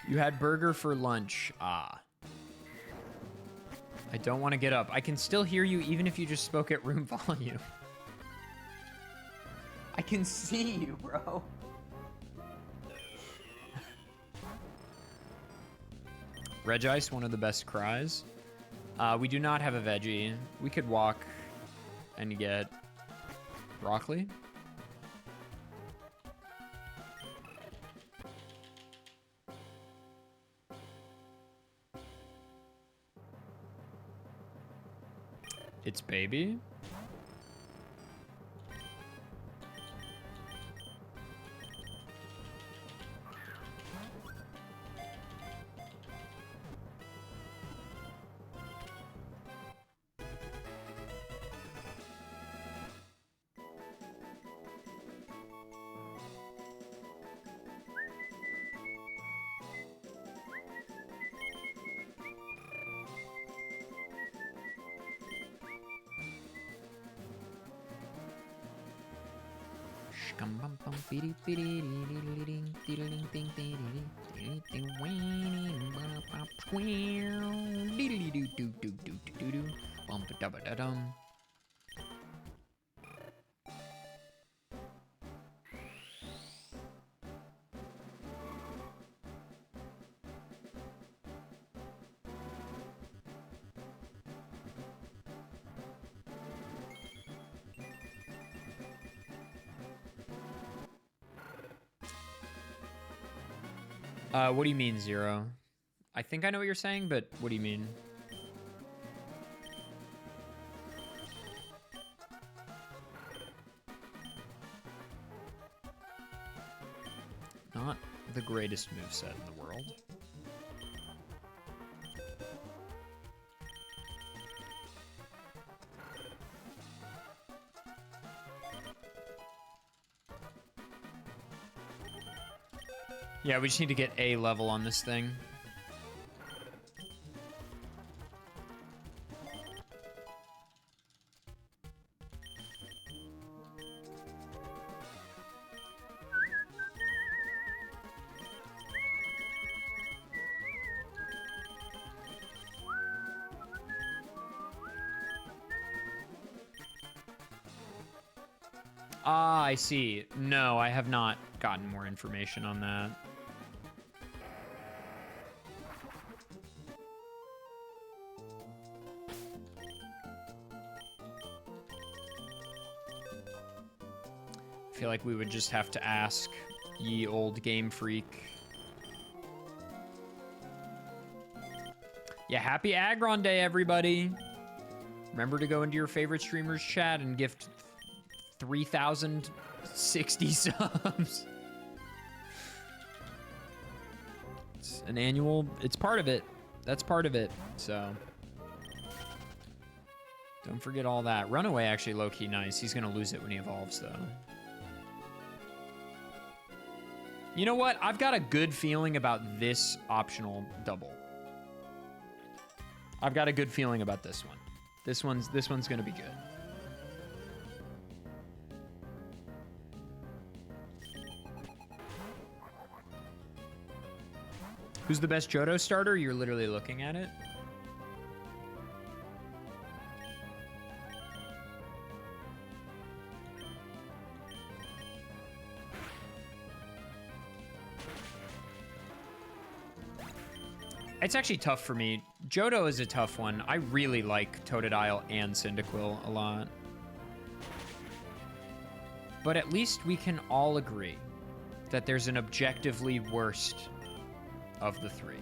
You had burger for lunch. Ah. I don't want to get up. I can still hear you even if you just spoke at room volume. I can see you, bro. Regice, one of the best cries. We do not have a veggie. We could walk and get broccoli. its baby? What do you mean, Zero? I think I know what you're saying, but what do you mean? Not the greatest moveset in the world. Yeah, we just need to get A level on this thing. Ah, I see. No, I have not gotten more information on that. I feel like we would just have to ask ye old Game Freak. Yeah, happy Aggron Day, everybody. Remember to go into your favorite streamer's chat and gift 3,060 subs. It's an annual, it's part of it. That's part of it, so. Don't forget all that. Runaway actually low-key nice. He's gonna lose it when he evolves, though. You know what? I've got a good feeling about this optional double. I've got a good feeling about this one. This one's gonna be good. Who's the best Johto starter? You're literally looking at it. It's actually tough for me. Johto is a tough one. I really like Totodile and Cyndaquil a lot. But at least we can all agree that there's an objectively worst of the three.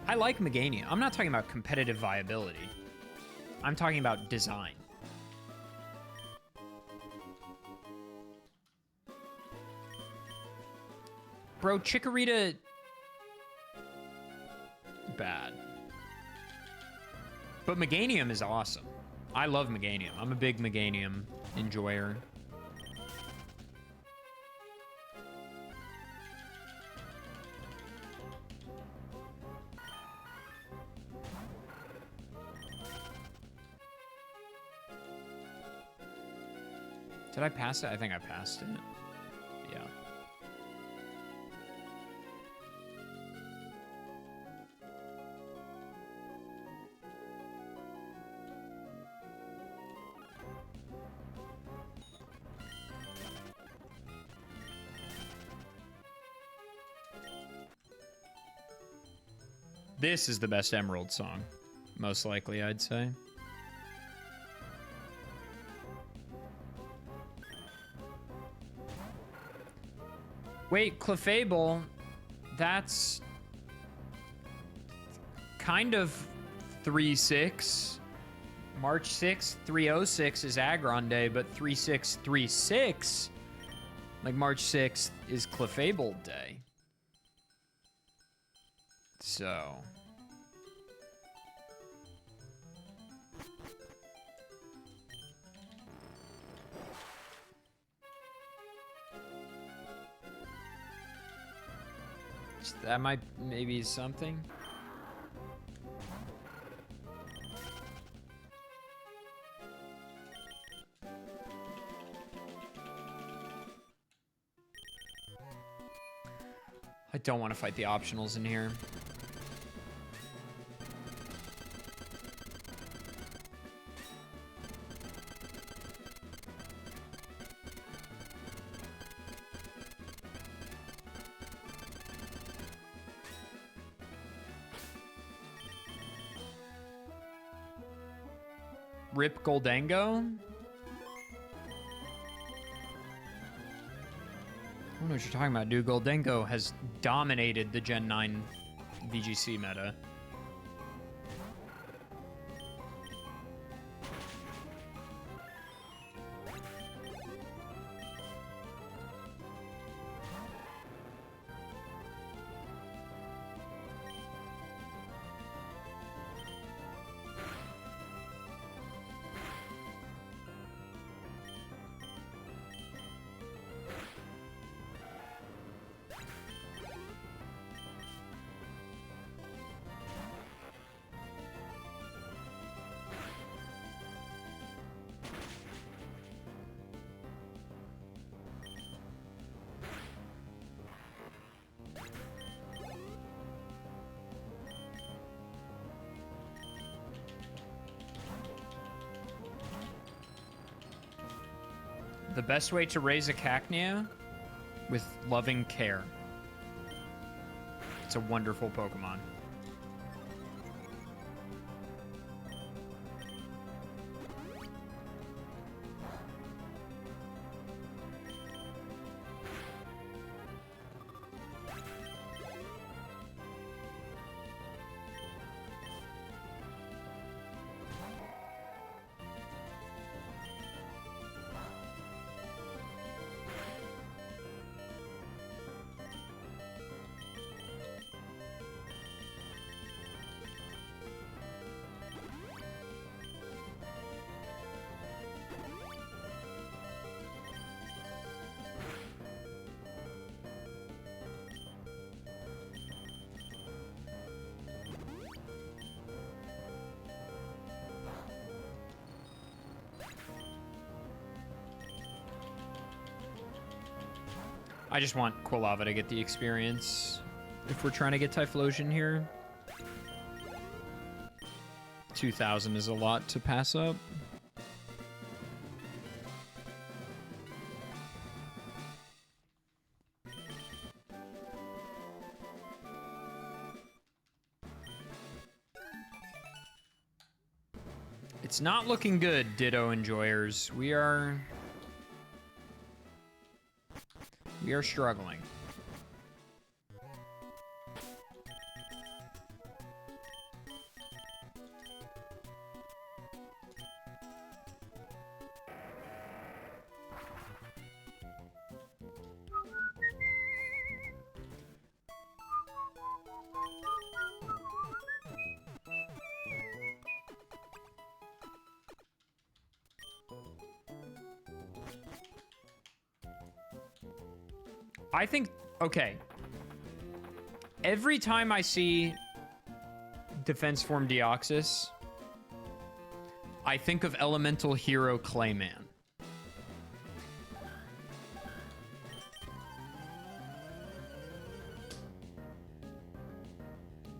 I like Meganium. I'm not talking about competitive viability. I'm talking about design. Bro, Chikorita... bad. But Meganium is awesome. I love Meganium. I'm a big Meganium enjoyer. Did I pass it? I think I passed it. Yeah. This is the best Emerald song. Most likely, I'd say. Wait, Clefable, that's kind of 3-6. March 6th, 306 is Aggron Day, but 3636, like March 6th, is Clefable Day. So... that might maybe something. I don't want to fight the optionals in here. Rip Goldango? I don't know what you're talking about, dude. Goldango has dominated the Gen 9 VGC meta. The best way to raise a Cacnea? With loving care. It's a wonderful Pokemon. I just want Quilava to get the experience. If we're trying to get Typhlosion here, 2,000 is a lot to pass up. It's not looking good, Ditto enjoyers. We are struggling. I think, okay. Every time I see Defense Form Deoxys, I think of Elemental Hero Clayman.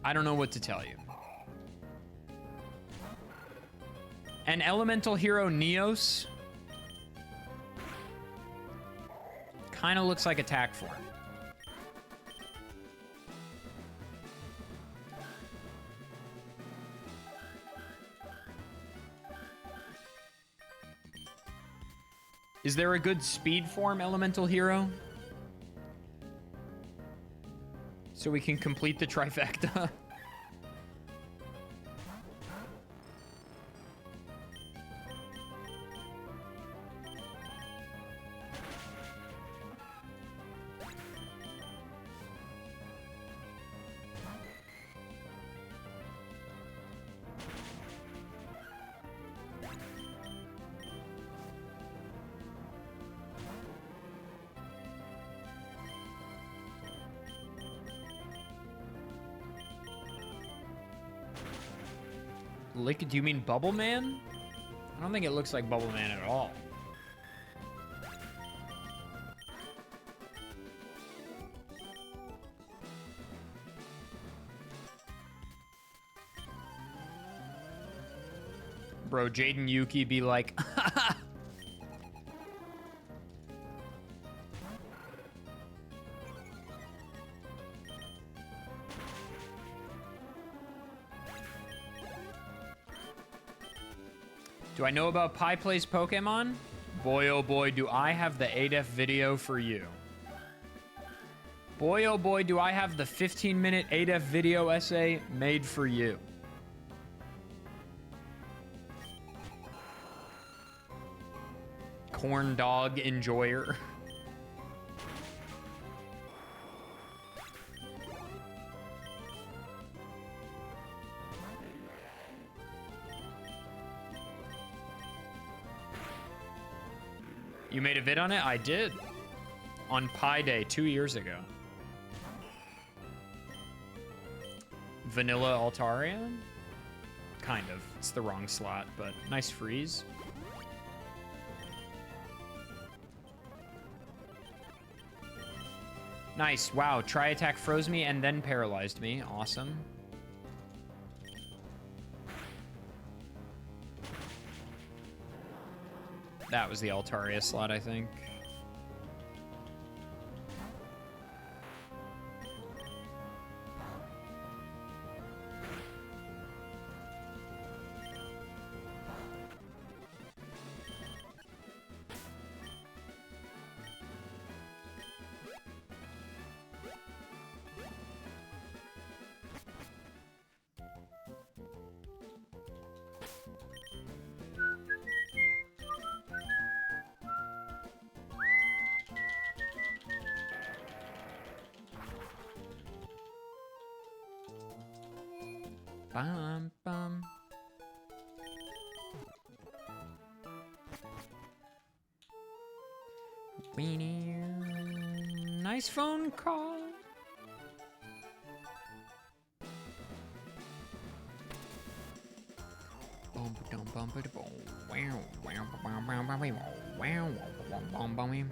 I don't know what to tell you. And Elemental Hero Neos kind of looks like Attack Form. Is there a good speed form elemental hero? So we can complete the trifecta. Do you mean Bubble Man? I don't think it looks like Bubble Man at all. Bro, Jaden Yuki be like, do I know about Pi Plays Pokemon? Boy, oh boy, do I have the ADEF video for you. Boy, oh boy, do I have the 15-minute ADEF video essay made for you. Corn dog enjoyer. You made a vid on it? I did. On Pi Day 2 years ago. Vanilla Altaria? Kind of. It's the wrong slot, but nice freeze. Nice. Wow. Tri-attack froze me and then paralyzed me. Awesome. That was the Altaria slot, I think. Bum, bum. Weenie. Nice phone call. Bum, bum, bum, bum, bum. Wow, wow, bum, bum, bum, bum, wow, bum, bum, bum, bum.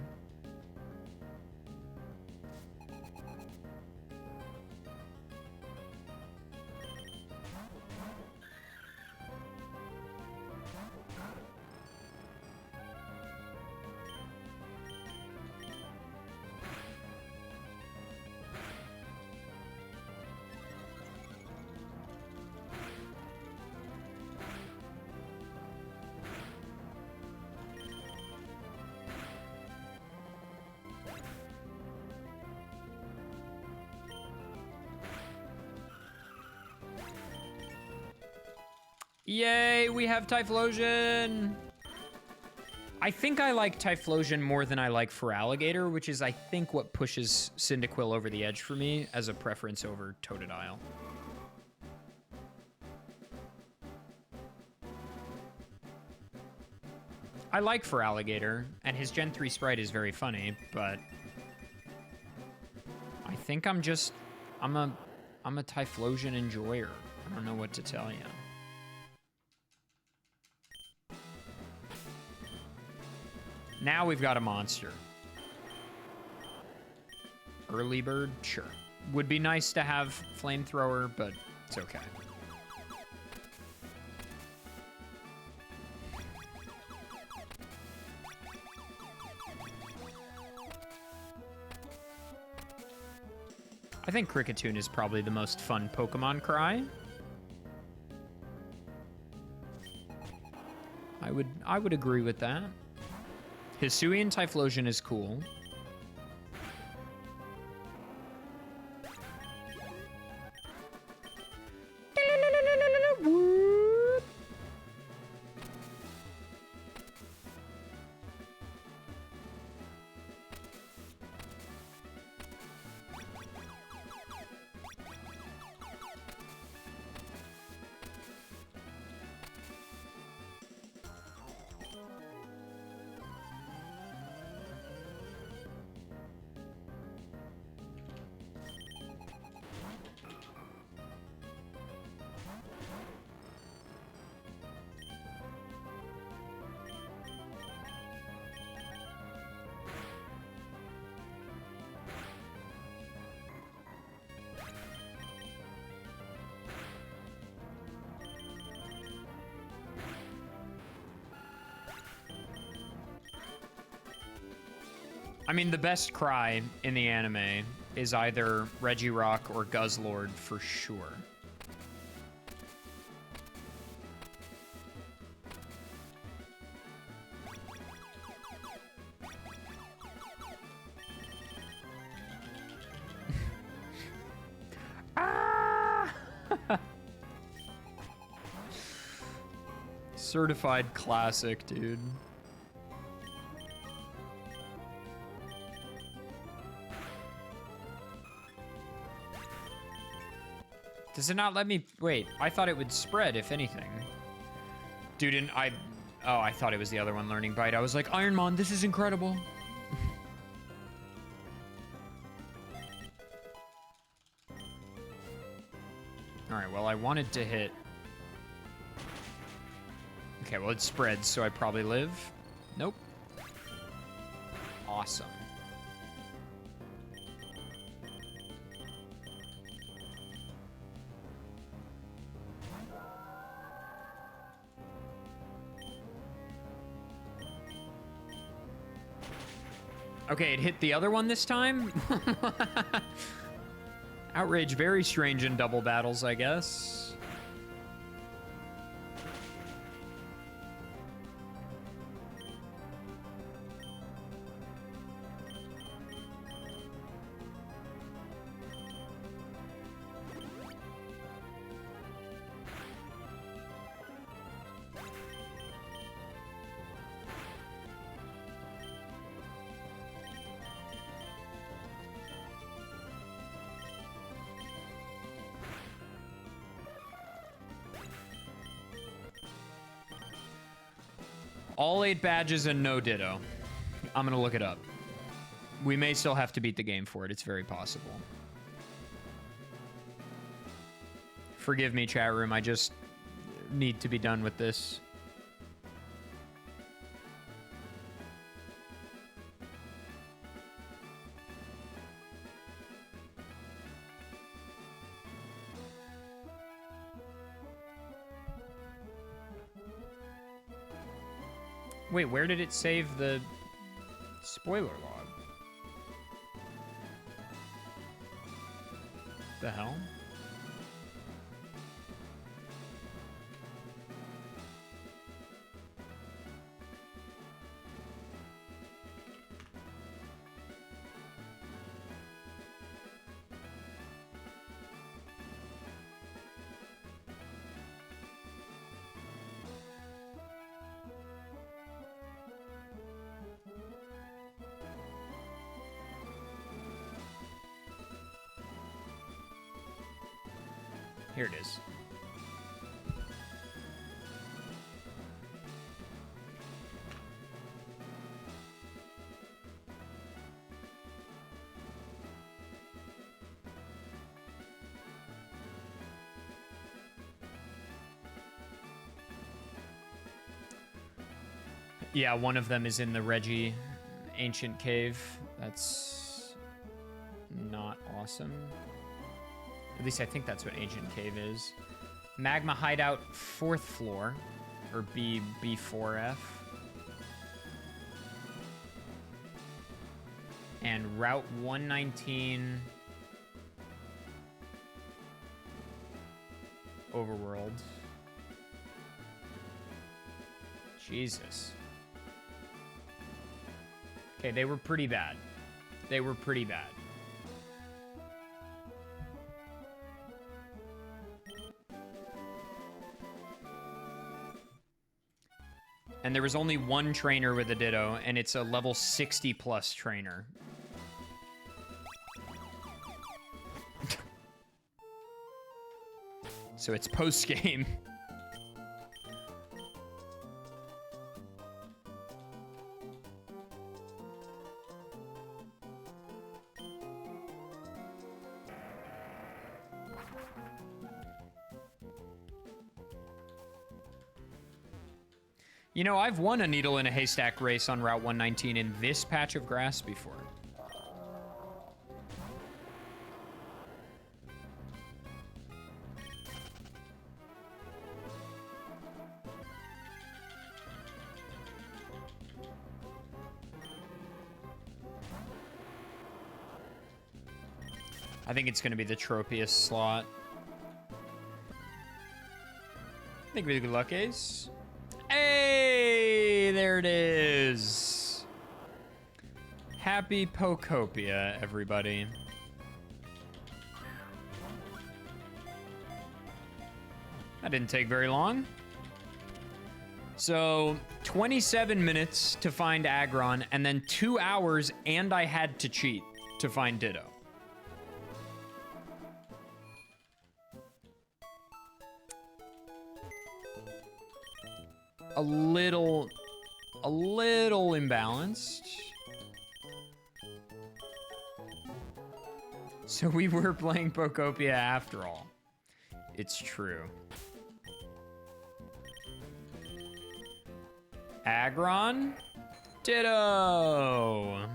Yay, we have Typhlosion! I think I like Typhlosion more than I like Feraligatr, which is, I think, what pushes Cyndaquil over the edge for me as a preference over Totodile. I like Feraligatr, and his Gen 3 sprite is very funny, but I think I'm a Typhlosion enjoyer. I don't know what to tell you. Now we've got a monster. Early bird? Sure. Would be nice to have flamethrower, but it's okay. I think Kricketune is probably the most fun Pokemon cry. I would agree with that. Hisuian Typhlosion is cool. I mean, the best cry in the anime is either Regirock or Guzzlord for sure. Ah! Certified classic, dude. Does it not let me... Wait, I thought it would spread, if anything. Dude, and I... Oh, I thought it was the other one learning Bite. I was like, Ironmon, this is incredible. Alright, well, I wanted to hit... Okay, well, it spreads, so I probably live. Nope. Awesome. Okay, it hit the other one this time? Outrage, very strange in double battles, I guess. All 8 badges and no Ditto. I'm gonna look it up. We may still have to beat the game for it. It's very possible. Forgive me, chat room. I just need to be done with this. Wait, where did it save the spoiler log? The hell? Here it is. Yeah, one of them is in the Reggie Ancient Cave. That's not awesome. At least I think that's what Ancient Cave is. Magma Hideout, 4th floor. Or B4F. And Route 119... Overworld. Okay, they were pretty bad. They were pretty bad. And there was only one trainer with a Ditto, and it's a level 60 plus trainer. So it's post-game. You know, I've won a needle in a haystack race on Route 119 in this patch of grass before. I think it's going to be the Tropius slot. I think we do luck ace. Hey, there it is. Happy Pokopia, everybody. That didn't take very long. So 27 minutes to find Aggron, and then 2 hours, and I had to cheat to find Ditto. A little imbalanced. So we were playing Pokopia after all. It's true. Aggron? Ditto!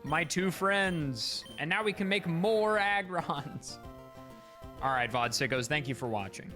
My 2 friends. And now we can make more Aggrons. All right, VOD sickos, thank you for watching.